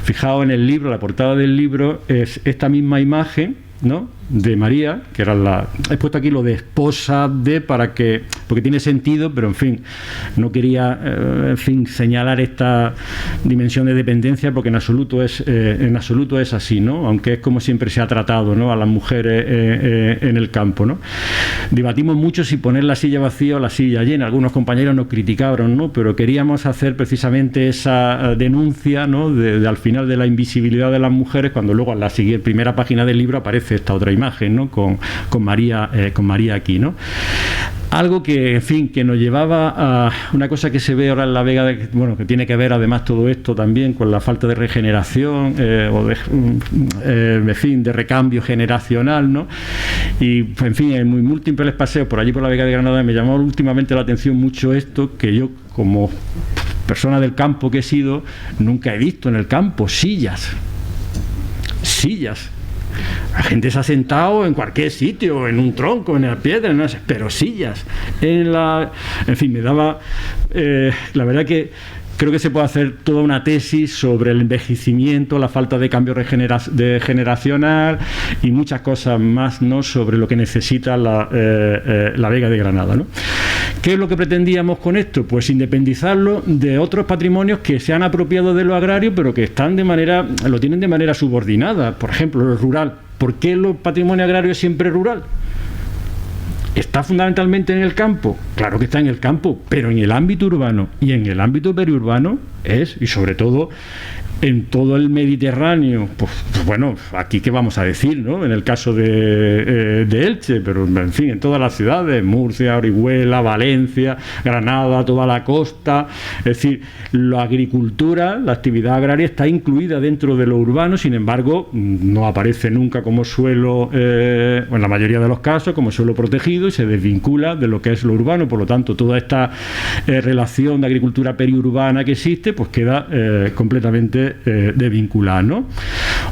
fijaos en el libro, la portada del libro es esta misma imagen, ¿no? De María, que era he puesto aquí lo de esposa de, porque tiene sentido, pero en fin, no quería señalar esta dimensión de dependencia, porque en absoluto es así, ¿no? Aunque es como siempre se ha tratado, ¿no? A las mujeres en el campo, ¿no? Debatimos mucho si poner la silla vacía o la silla llena. Algunos compañeros nos criticaron, ¿no? Pero queríamos hacer precisamente esa denuncia, ¿no? Al final de la invisibilidad de las mujeres, cuando luego en la primera página del libro aparece esta otra imagen, ¿no? Con María aquí, ¿no? Algo que, en fin, que nos llevaba a una cosa que se ve ahora en la Vega, que tiene que ver además todo esto también con la falta de regeneración de recambio generacional, ¿no? Y, en fin, en muy múltiples paseos por allí por la Vega de Granada me llamó últimamente la atención mucho esto, que yo, como persona del campo que he sido, nunca he visto en el campo: sillas. La gente se ha sentado en cualquier sitio, en un tronco, en la piedra, no sé, pero sillas. En fin, me daba... la verdad que creo que se puede hacer toda una tesis sobre el envejecimiento, la falta de cambio generacional y muchas cosas más, ¿no? Sobre lo que necesita la Vega de Granada, ¿no? ¿Qué es lo que pretendíamos con esto? Pues independizarlo de otros patrimonios que se han apropiado de lo agrario, pero que lo tienen de manera subordinada. Por ejemplo, el rural. ¿Por qué el patrimonio agrario es siempre rural? ¿Está fundamentalmente en el campo? Claro que está en el campo, pero en el ámbito urbano y en el ámbito periurbano es, y sobre todo en todo el Mediterráneo, pues bueno, aquí qué vamos a decir, ¿no? En el caso de Elche, pero en fin, en todas las ciudades, Murcia, Orihuela, Valencia, Granada, toda la costa, es decir, la agricultura, la actividad agraria está incluida dentro de lo urbano, sin embargo, no aparece nunca como suelo, en la mayoría de los casos, como suelo protegido y se desvincula de lo que es lo urbano, por lo tanto, toda esta relación de agricultura periurbana que existe, pues queda completamente desvinculada, ¿no?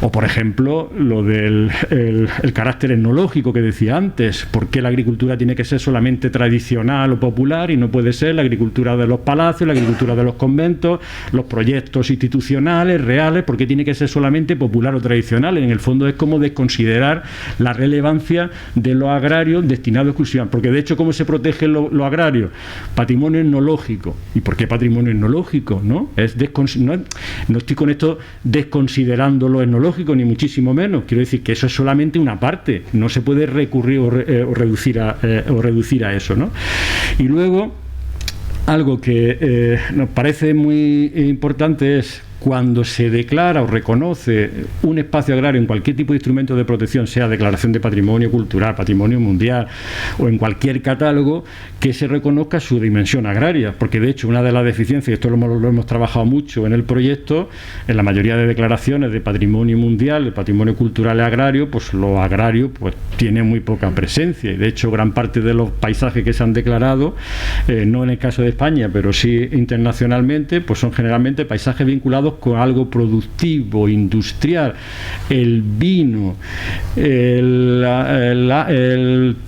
O por ejemplo lo del el carácter etnológico que decía antes, ¿por qué la agricultura tiene que ser solamente tradicional o popular y no puede ser la agricultura de los palacios, la agricultura de los conventos, los proyectos institucionales reales? ¿Por qué tiene que ser solamente popular o tradicional? En el fondo es como desconsiderar la relevancia de lo agrario destinado exclusivamente, porque de hecho ¿cómo se protege lo agrario? Patrimonio etnológico. ¿Y por qué patrimonio etnológico? ¿No? No estoy con esto desconsiderando lo etnológico, ni muchísimo menos. Quiero decir que eso es solamente una parte, no se puede recurrir o reducir a eso, ¿no? Y luego, algo que nos parece muy importante es cuando se declara o reconoce un espacio agrario en cualquier tipo de instrumento de protección, sea declaración de patrimonio cultural, patrimonio mundial o en cualquier catálogo, que se reconozca su dimensión agraria, porque de hecho una de las deficiencias, y esto lo hemos trabajado mucho en el proyecto, en la mayoría de declaraciones de patrimonio mundial, de patrimonio cultural y agrario, pues lo agrario pues tiene muy poca presencia, y de hecho gran parte de los paisajes que se han declarado, no en el caso de España, pero sí internacionalmente, pues son generalmente paisajes vinculados con algo productivo, industrial, el vino, el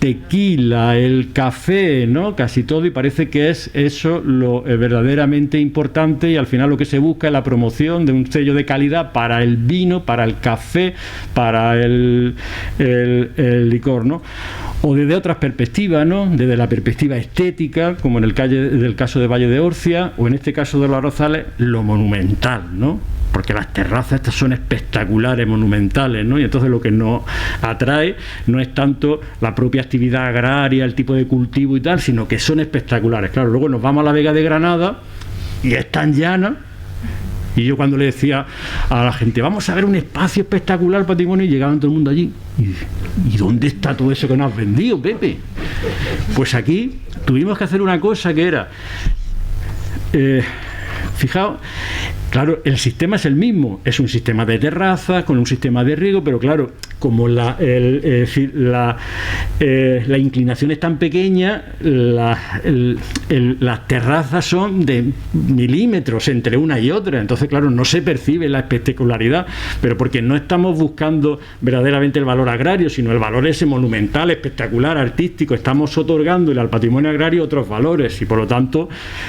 tequila, el café, ¿no? Casi todo, y parece que es eso lo verdaderamente importante, y al final lo que se busca es la promoción de un sello de calidad para el vino, para el café, para el licor, ¿no? O desde otras perspectivas, ¿no? Desde la perspectiva estética, como en el caso de Valle de Orcia, o en este caso de Los Arrozales, lo monumental, ¿no? Porque las terrazas estas son espectaculares, monumentales, ¿no? Y entonces lo que nos atrae no es tanto la propia actividad agraria, el tipo de cultivo y tal, sino que son espectaculares. Claro, luego nos vamos a la Vega de Granada y es tan llana. Y yo cuando le decía a la gente, vamos a ver un espacio espectacular, patrimonio, y llegaban todo el mundo allí. ¿Y dónde está todo eso que nos has vendido, Pepe? Pues aquí tuvimos que hacer una cosa que era... fijaos, claro, el sistema es el mismo, es un sistema de terrazas con un sistema de riego, pero claro, como la inclinación es tan pequeña, las terrazas son de milímetros entre una y otra, entonces claro, no se percibe la espectacularidad, pero porque no estamos buscando verdaderamente el valor agrario, sino el valor ese monumental, espectacular, artístico. Estamos otorgándole al patrimonio agrario otros valores y por lo tanto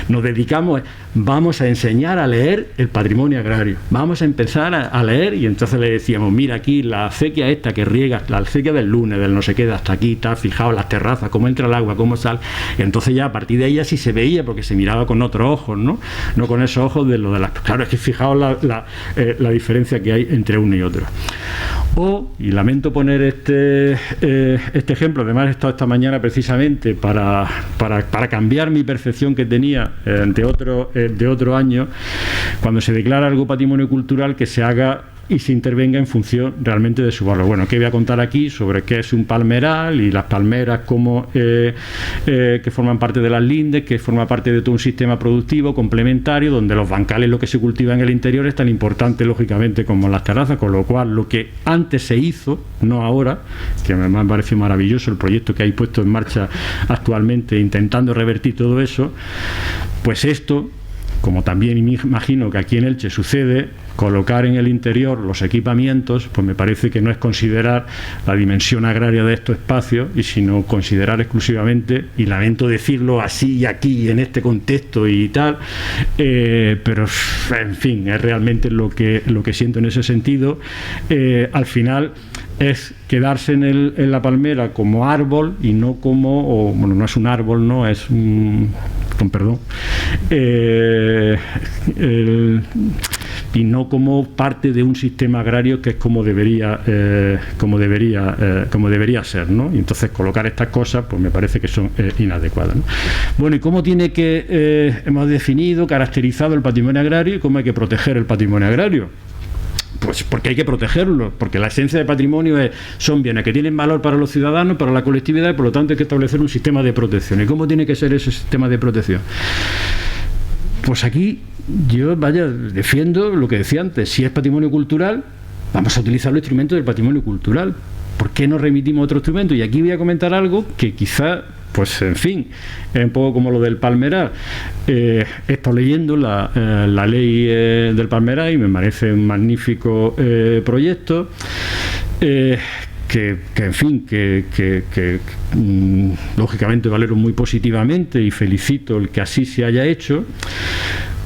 nos dedicamos, vamos a enseñar a leer el patrimonio agrario, vamos a empezar a leer, y entonces le decíamos, mira aquí la acequia esta que riega, la acequia del lunes, del no sé qué, hasta aquí, está fijado las terrazas, cómo entra el agua, cómo sale, y entonces ya a partir de ahí ya sí se veía, porque se miraba con otros ojos, no con esos ojos de lo de las... Claro, es que fijaos la diferencia que hay entre uno y otro. Y lamento poner este ejemplo, además he estado esta mañana precisamente para cambiar mi percepción que tenía de otro año, cuando se declara algo patrimonio cultural, que se haga y se intervenga en función realmente de su valor. Bueno, ¿qué voy a contar aquí sobre qué es un palmeral y las palmeras como que forman parte de las lindes, que forma parte de todo un sistema productivo complementario, donde los bancales, lo que se cultiva en el interior, es tan importante lógicamente como las terrazas, con lo cual lo que antes se hizo, no ahora, que además me parece maravilloso el proyecto que hay puesto en marcha actualmente intentando revertir todo eso, pues esto, como también me imagino que aquí en Elche sucede, colocar en el interior los equipamientos, pues me parece que no es considerar la dimensión agraria de estos espacios, y sino considerar exclusivamente, y lamento decirlo así y aquí en este contexto y tal, pero en fin, es realmente lo que siento en ese sentido. Al final es quedarse en la palmera como árbol y no como, bueno, no es un árbol, no es un, con perdón, y no como parte de un sistema agrario que es como debería ser, ¿no? Y entonces colocar estas cosas pues me parece que son inadecuadas, ¿no? Bueno, ¿y cómo hemos definido, caracterizado el patrimonio agrario y cómo hay que proteger el patrimonio agrario? Pues porque hay que protegerlo, porque la esencia del patrimonio son bienes que tienen valor para los ciudadanos, para la colectividad, y por lo tanto hay que establecer un sistema de protección. ¿Y cómo tiene que ser ese sistema de protección? Pues aquí yo defiendo lo que decía antes. Si es patrimonio cultural, vamos a utilizar los instrumentos del patrimonio cultural. ¿Por qué no remitimos a otro instrumento? Y aquí voy a comentar algo que quizá, pues en fin, es un poco como lo del Palmeral. He estado leyendo la ley del Palmeral y me parece un magnífico proyecto. Que en fin, lógicamente valoro muy positivamente y felicito el que así se haya hecho,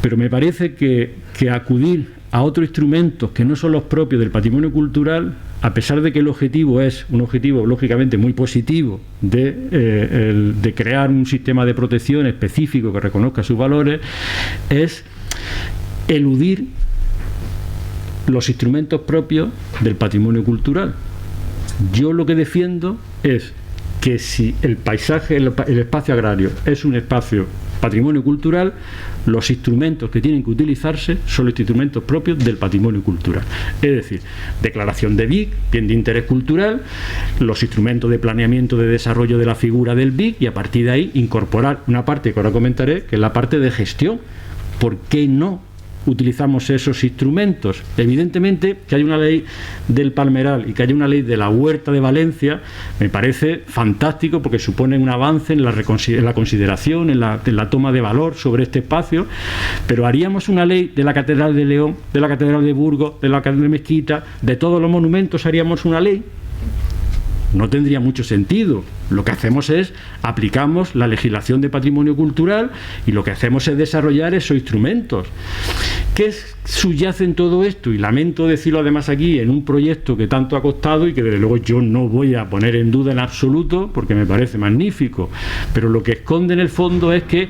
pero me parece que acudir a otros instrumentos que no son los propios del patrimonio cultural, a pesar de que el objetivo es un objetivo lógicamente muy positivo de crear un sistema de protección específico que reconozca sus valores, es eludir los instrumentos propios del patrimonio cultural. Yo lo que defiendo es que si el paisaje, el espacio agrario es un espacio patrimonio cultural, los instrumentos que tienen que utilizarse son los instrumentos propios del patrimonio cultural. Es decir, declaración de BIC, bien de interés cultural, los instrumentos de planeamiento de desarrollo de la figura del BIC, y a partir de ahí incorporar una parte que ahora comentaré, que es la parte de gestión. ¿Por qué no utilizamos esos instrumentos? Evidentemente que hay una ley del Palmeral y que haya una ley de la Huerta de Valencia me parece fantástico, porque supone un avance en la consideración, en la toma de valor sobre este espacio, pero haríamos una ley de la Catedral de León, de la Catedral de Burgos, de la Catedral de Mezquita, de todos los monumentos haríamos una ley. No tendría mucho sentido. Lo que hacemos es aplicamos la legislación de patrimonio cultural y lo que hacemos es desarrollar esos instrumentos. ¿Qué subyace en todo esto? Y lamento decirlo además aquí, en un proyecto que tanto ha costado y que desde luego yo no voy a poner en duda en absoluto porque me parece magnífico, pero lo que esconde en el fondo es que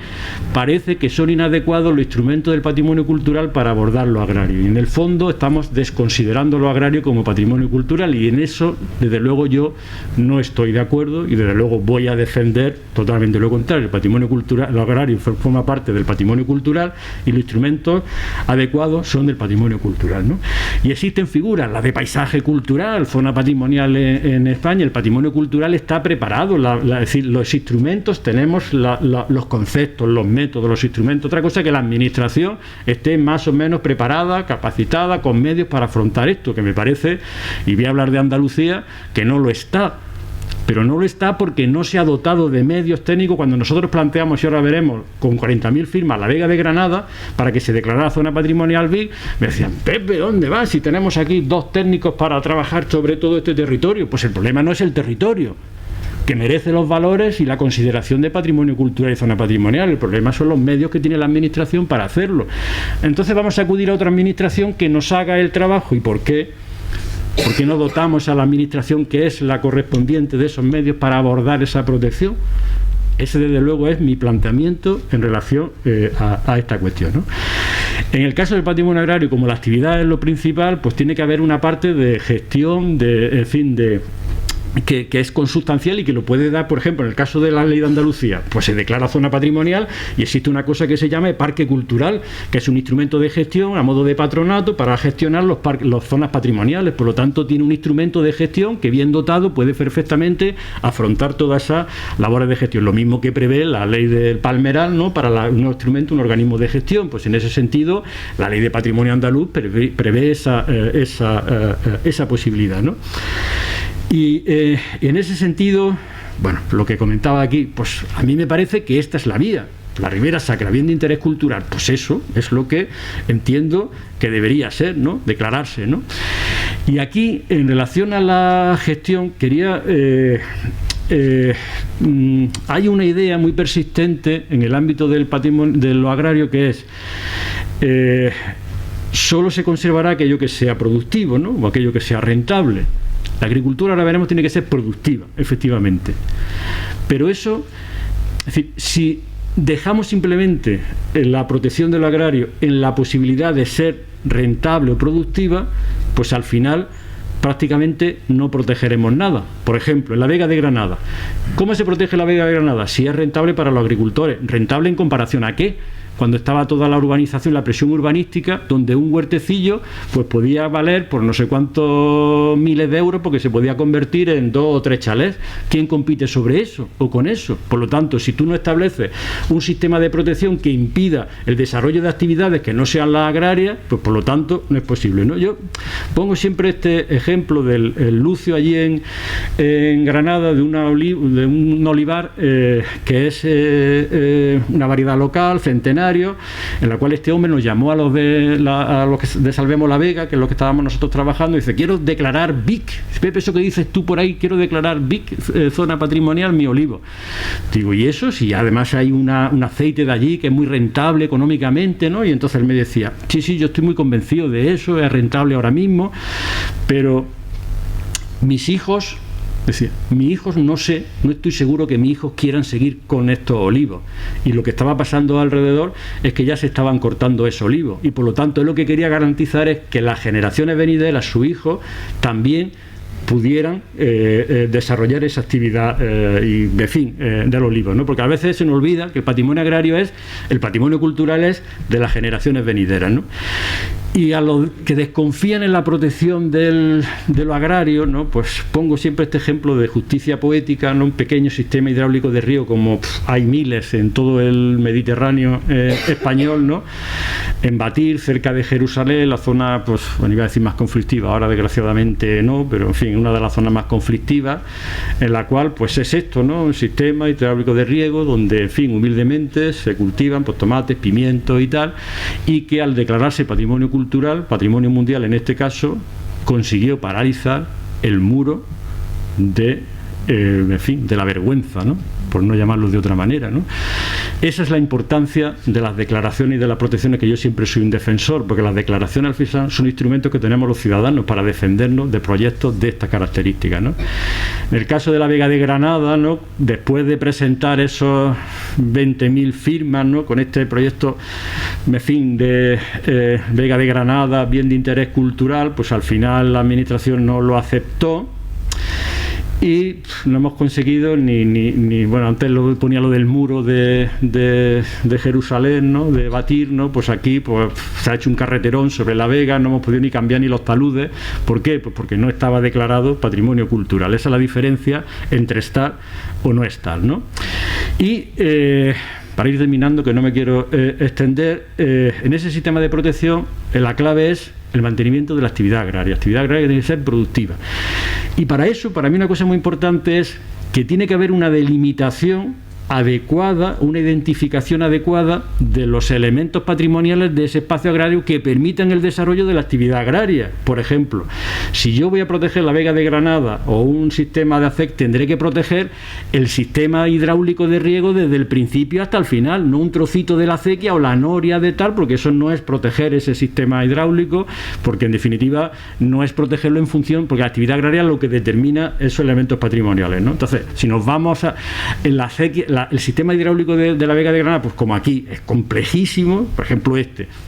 parece que son inadecuados los instrumentos del patrimonio cultural para abordar lo agrario, y en el fondo estamos desconsiderando lo agrario como patrimonio cultural, y en eso desde luego yo no estoy de acuerdo, y desde luego voy a defender totalmente lo contrario. El patrimonio cultural, lo agrario forma parte del patrimonio cultural y los instrumentos adecuados son del patrimonio cultural, ¿no? Y existen figuras, la de paisaje cultural, zona patrimonial en España. El patrimonio cultural está preparado, es decir, los instrumentos, tenemos los conceptos, los métodos, los instrumentos. Otra cosa es que la administración esté más o menos preparada, capacitada, con medios para afrontar esto, que me parece, y voy a hablar de Andalucía, que no lo está. Pero no lo está porque no se ha dotado de medios técnicos. Cuando nosotros planteamos, y ahora veremos, con 40.000 firmas la Vega de Granada para que se declarara zona patrimonial BIC, me decían: Pepe, ¿dónde vas? Si tenemos aquí 2 técnicos para trabajar sobre todo este territorio. Pues el problema no es el territorio, que merece los valores y la consideración de patrimonio cultural y zona patrimonial. El problema son los medios que tiene la administración para hacerlo. Entonces vamos a acudir a otra administración que nos haga el trabajo. ¿Y por qué? ¿Por qué no dotamos a la administración que es la correspondiente de esos medios para abordar esa protección? Ese desde luego es mi planteamiento en relación a esta cuestión, ¿no? En el caso del patrimonio agrario, como la actividad es lo principal, pues tiene que haber una parte de gestión, que es consustancial y que lo puede dar, por ejemplo, en el caso de la ley de Andalucía, pues se declara zona patrimonial y existe una cosa que se llama parque cultural, que es un instrumento de gestión a modo de patronato para gestionar las zonas patrimoniales. Por lo tanto, tiene un instrumento de gestión que, bien dotado, puede perfectamente afrontar todas esas labores de gestión. Lo mismo que prevé la ley del Palmeral, ¿no? Para un instrumento, un organismo de gestión. Pues en ese sentido, la ley de patrimonio andaluz prevé esa posibilidad, ¿no? Y en ese sentido, bueno, lo que comentaba aquí, pues a mí me parece que esta es la vía. La Ribera Sacra, bien de interés cultural, pues eso es lo que entiendo que debería ser, ¿no? Declararse, ¿no? Y aquí, en relación a la gestión, quería... hay una idea muy persistente en el ámbito del patrimonio, de lo agrario, que es... solo se conservará aquello que sea productivo, ¿no? O aquello que sea rentable. La agricultura, ahora veremos, tiene que ser productiva, efectivamente. Pero eso, es decir, si dejamos simplemente la protección del agrario en la posibilidad de ser rentable o productiva, pues al final prácticamente no protegeremos nada. Por ejemplo, en la Vega de Granada, ¿cómo se protege la Vega de Granada? Si es rentable para los agricultores. ¿Rentable en comparación a qué? Cuando estaba toda la urbanización, la presión urbanística, donde un huertecillo pues podía valer por no sé cuántos miles de euros, porque se podía convertir en 2 o 3 chalés. ¿Quién compite sobre eso o con eso? Por lo tanto, si tú no estableces un sistema de protección que impida el desarrollo de actividades que no sean las agrarias, pues por lo tanto no es posible, ¿no? Yo pongo siempre este ejemplo del lucio allí en Granada, de un olivar que es una variedad local, centenaria, en la cual este hombre nos llamó a los de Salvemos la Vega, que es lo que estábamos nosotros trabajando, y dice: quiero declarar VIC. Pepe, eso que dices tú por ahí, quiero declarar VIC, zona patrimonial, mi olivo. Digo, ¿y eso? Si además hay un aceite de allí que es muy rentable económicamente, ¿no? Y entonces él me decía: sí, yo estoy muy convencido de eso, es rentable ahora mismo, pero mis hijos... Decía, mis hijos no estoy seguro que mis hijos quieran seguir con estos olivos. Y lo que estaba pasando alrededor es que ya se estaban cortando esos olivos. Y por lo tanto, él lo que quería garantizar es que las generaciones venideras, sus hijos, también pudieran desarrollar esa actividad del olivo, ¿no? Porque a veces se nos olvida que el patrimonio agrario el patrimonio cultural es de las generaciones venideras, ¿no? Y a los que desconfían en la protección de lo agrario, ¿no? Pues pongo siempre este ejemplo de justicia poética, ¿no? Un pequeño sistema hidráulico de río, como hay miles en todo el Mediterráneo español, ¿no? En Batir, cerca de Jerusalén, la zona, pues, bueno, iba a decir más conflictiva, ahora desgraciadamente no, pero en fin, una de las zonas más conflictivas, en la cual pues es esto, ¿no? Un sistema hidráulico de riego donde, en fin, humildemente se cultivan pues tomates, pimientos y tal, y que al declararse patrimonio cultural, patrimonio mundial en este caso, consiguió paralizar el muro de la vergüenza, ¿no? Por no llamarlo de otra manera, ¿no? Esa es la importancia de las declaraciones y de las protecciones, que yo siempre soy un defensor, porque las declaraciones al final son instrumentos que tenemos los ciudadanos para defendernos de proyectos de estas características, ¿no? En el caso de la Vega de Granada, ¿no? Después de presentar esos 20.000 firmas, ¿no? Con este proyecto, de Vega de Granada, bien de interés cultural, pues al final la administración no lo aceptó. Y no hemos conseguido bueno, antes ponía lo del muro de Jerusalén, ¿no? De Batir, ¿no? Pues aquí pues se ha hecho un carreterón sobre la Vega, no hemos podido ni cambiar ni los taludes. ¿Por qué? Pues porque no estaba declarado patrimonio cultural. Esa es la diferencia entre estar o no estar, ¿no? Y para ir terminando, que no me quiero extender, en ese sistema de protección la clave es el mantenimiento de la actividad agraria que tiene que ser productiva. Y para eso, para mí una cosa muy importante es que tiene que haber una delimitación adecuada, una identificación adecuada de los elementos patrimoniales de ese espacio agrario que permitan el desarrollo de la actividad agraria. Por ejemplo, si yo voy a proteger la Vega de Granada o un sistema de acequia, tendré que proteger el sistema hidráulico de riego desde el principio hasta el final, no un trocito de la acequia o la noria de tal, porque eso no es proteger ese sistema hidráulico, porque en definitiva no es protegerlo en función, porque la actividad agraria es lo que determina esos elementos patrimoniales, ¿no? Entonces, si nos vamos en la acequia, el sistema hidráulico de la Vega de Granada, pues como aquí es complejísimo, por ejemplo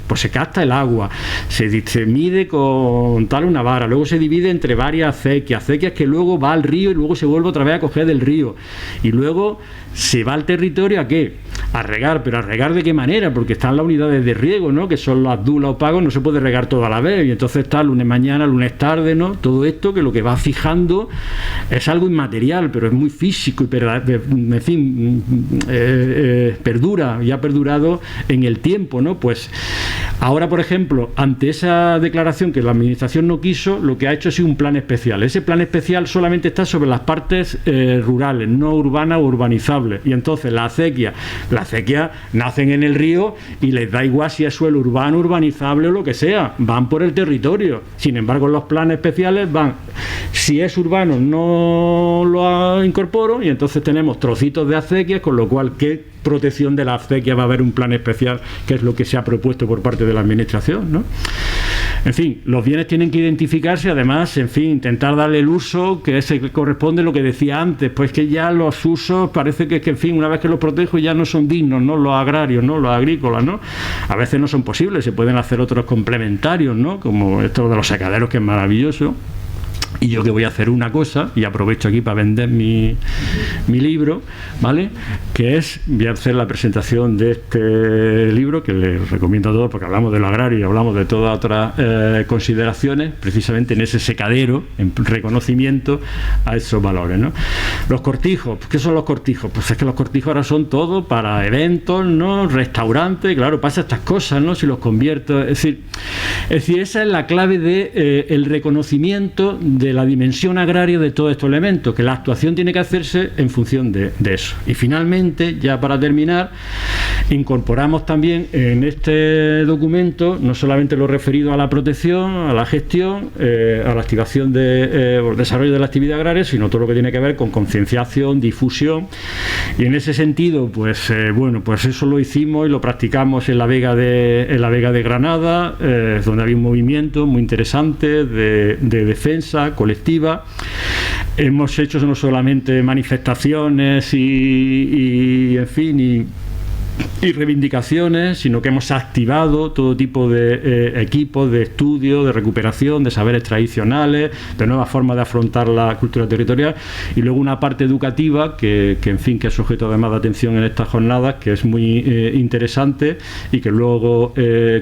pues se capta el agua, se mide con una vara, luego se divide entre varias acequias que luego va al río y luego se vuelve otra vez a coger del río, y luego se va al territorio ¿a qué? A regar, pero ¿a regar de qué manera? Porque están las unidades de riego, ¿no? Que son las dulas o pagos, no se puede regar todo a la vez, y entonces está lunes mañana, lunes tarde, ¿no? Todo esto que lo que va fijando es algo inmaterial, pero es muy físico y perdura y ha perdurado en el tiempo, ¿no? Pues ahora, por ejemplo, ante esa declaración que la administración no quiso, lo que ha hecho ha sido un plan especial. Ese plan especial solamente está sobre las partes rurales, no urbanas o urbanizables, y entonces las acequias nacen en el río y les da igual si es suelo urbano, urbanizable o lo que sea, van por el territorio. Sin embargo, los planes especiales van, si es urbano no lo incorporo, y entonces tenemos trocitos de acequias, con lo cual ¿qué protección de la acequia va a haber? Un plan especial, que es lo que se ha propuesto por parte de la administración, ¿no? En fin, los bienes tienen que identificarse, además, en fin, intentar darle el uso que corresponde a lo que decía antes, pues que ya los usos parece que en fin, una vez que los protejo ya no son dignos, ¿no? Los agrarios, ¿no? Los agrícolas, ¿no? A veces no son posibles, se pueden hacer otros complementarios, ¿no? Como esto de los secaderos, que es maravilloso. Y yo que voy a hacer una cosa, y aprovecho aquí para vender mi libro, ¿vale? Que es, voy a hacer la presentación de este libro, que les recomiendo a todos, porque hablamos de lo agrario y hablamos de todas otras consideraciones, precisamente en ese secadero, en reconocimiento a esos valores, ¿no? Los cortijos, ¿qué son los cortijos? Pues es que los cortijos ahora son todo para eventos, ¿no? Restaurantes, claro, pasa estas cosas, ¿no? Si los convierto, es decir, esa es la clave de el reconocimiento de la dimensión agraria de todos estos elementos, que la actuación tiene que hacerse en función de eso. Y finalmente, ya para terminar, incorporamos también en este documento no solamente lo referido a la protección, a la gestión, a la activación o desarrollo de la actividad agraria, sino todo lo que tiene que ver con concienciación, difusión. Y en ese sentido, pues bueno, pues eso lo hicimos y lo practicamos en la Vega de Granada, donde había un movimiento muy interesante de defensa colectiva. Hemos hecho no solamente manifestaciones y en fin, y reivindicaciones, sino que hemos activado todo tipo de equipos de estudio, de recuperación, de saberes tradicionales, de nuevas formas de afrontar la cultura territorial, y luego una parte educativa que en fin, que es objeto además de atención en estas jornadas, que es muy interesante y que luego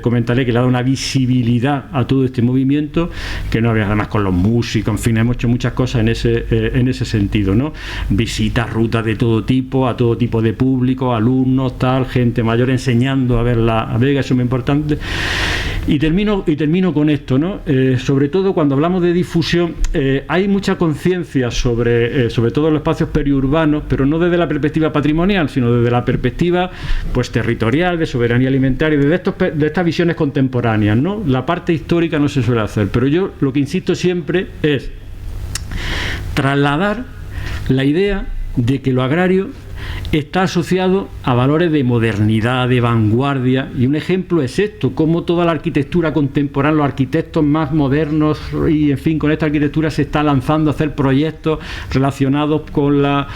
comentaré, que le da una visibilidad a todo este movimiento que no había, además con los músicos, en fin, hemos hecho muchas cosas en ese sentido, ¿no? Visitas, rutas de todo tipo, a todo tipo de público, alumnos, tal, gente mayor enseñando a ver la Vega, eso es muy importante. Y termino con esto, ¿no? Sobre todo cuando hablamos de difusión, hay mucha conciencia sobre todo los espacios periurbanos, pero no desde la perspectiva patrimonial, sino desde la perspectiva pues territorial, de soberanía alimentaria, de estas visiones contemporáneas, ¿no? La parte histórica no se suele hacer, pero yo lo que insisto siempre es trasladar la idea de que lo agrario está asociado a valores de modernidad, de vanguardia, y un ejemplo es esto, cómo toda la arquitectura contemporánea, los arquitectos más modernos y en fin, con esta arquitectura se está lanzando a hacer proyectos relacionados con la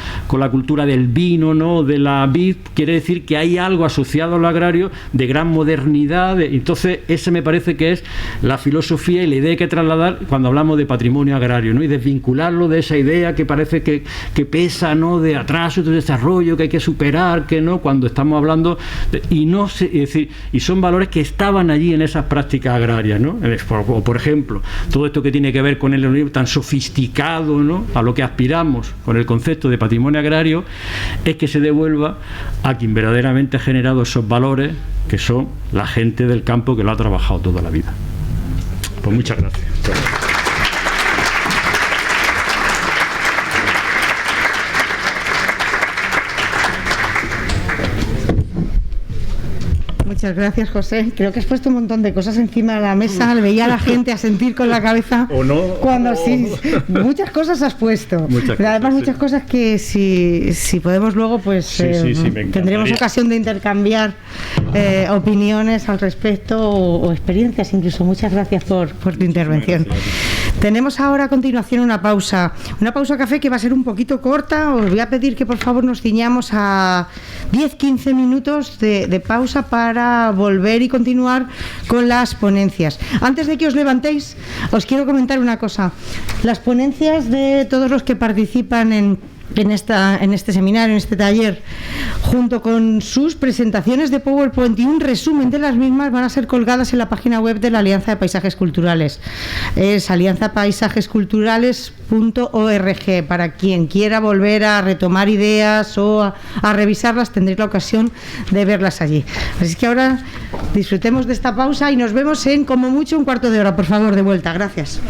cultura del vino, ¿no? De la vid. Quiere decir que hay algo asociado a lo agrario de gran modernidad, entonces ese me parece que es la filosofía y la idea que hay que trasladar cuando hablamos de patrimonio agrario, ¿no? Y desvincularlo de esa idea que parece que pesa, ¿no? De atraso, de desarrollo, que hay que superar, que no, cuando estamos hablando es decir, y son valores que estaban allí en esas prácticas agrarias, ¿no? O por ejemplo, todo esto que tiene que ver con el neoliberalismo tan sofisticado, ¿no? A lo que aspiramos con el concepto de patrimonio agrario, es que se devuelva a quien verdaderamente ha generado esos valores, que son la gente del campo que lo ha trabajado toda la vida. Pues muchas gracias. Muchas gracias, José. Creo que has puesto un montón de cosas encima de la mesa. Le veía a la gente a sentir con la cabeza. ¿O no? Cuando sí, muchas cosas has puesto. Pero además muchas cosas que si podemos luego, pues tendremos ocasión de intercambiar opiniones al respecto o experiencias incluso. Muchas gracias por tu intervención. Tenemos ahora a continuación una pausa café que va a ser un poquito corta. Os voy a pedir que por favor nos ciñamos a 10-15 minutos de pausa para volver y continuar con las ponencias. Antes de que os levantéis, os quiero comentar una cosa. Las ponencias de todos los que participan en este seminario, en este taller, junto con sus presentaciones de PowerPoint y un resumen de las mismas, van a ser colgadas en la página web de la Alianza de Paisajes Culturales. Es alianzapaisajosculturales.org. Para quien quiera volver a retomar ideas o a revisarlas, tendréis la ocasión de verlas allí. Así que ahora disfrutemos de esta pausa y nos vemos en como mucho un cuarto de hora, por favor, de vuelta. Gracias.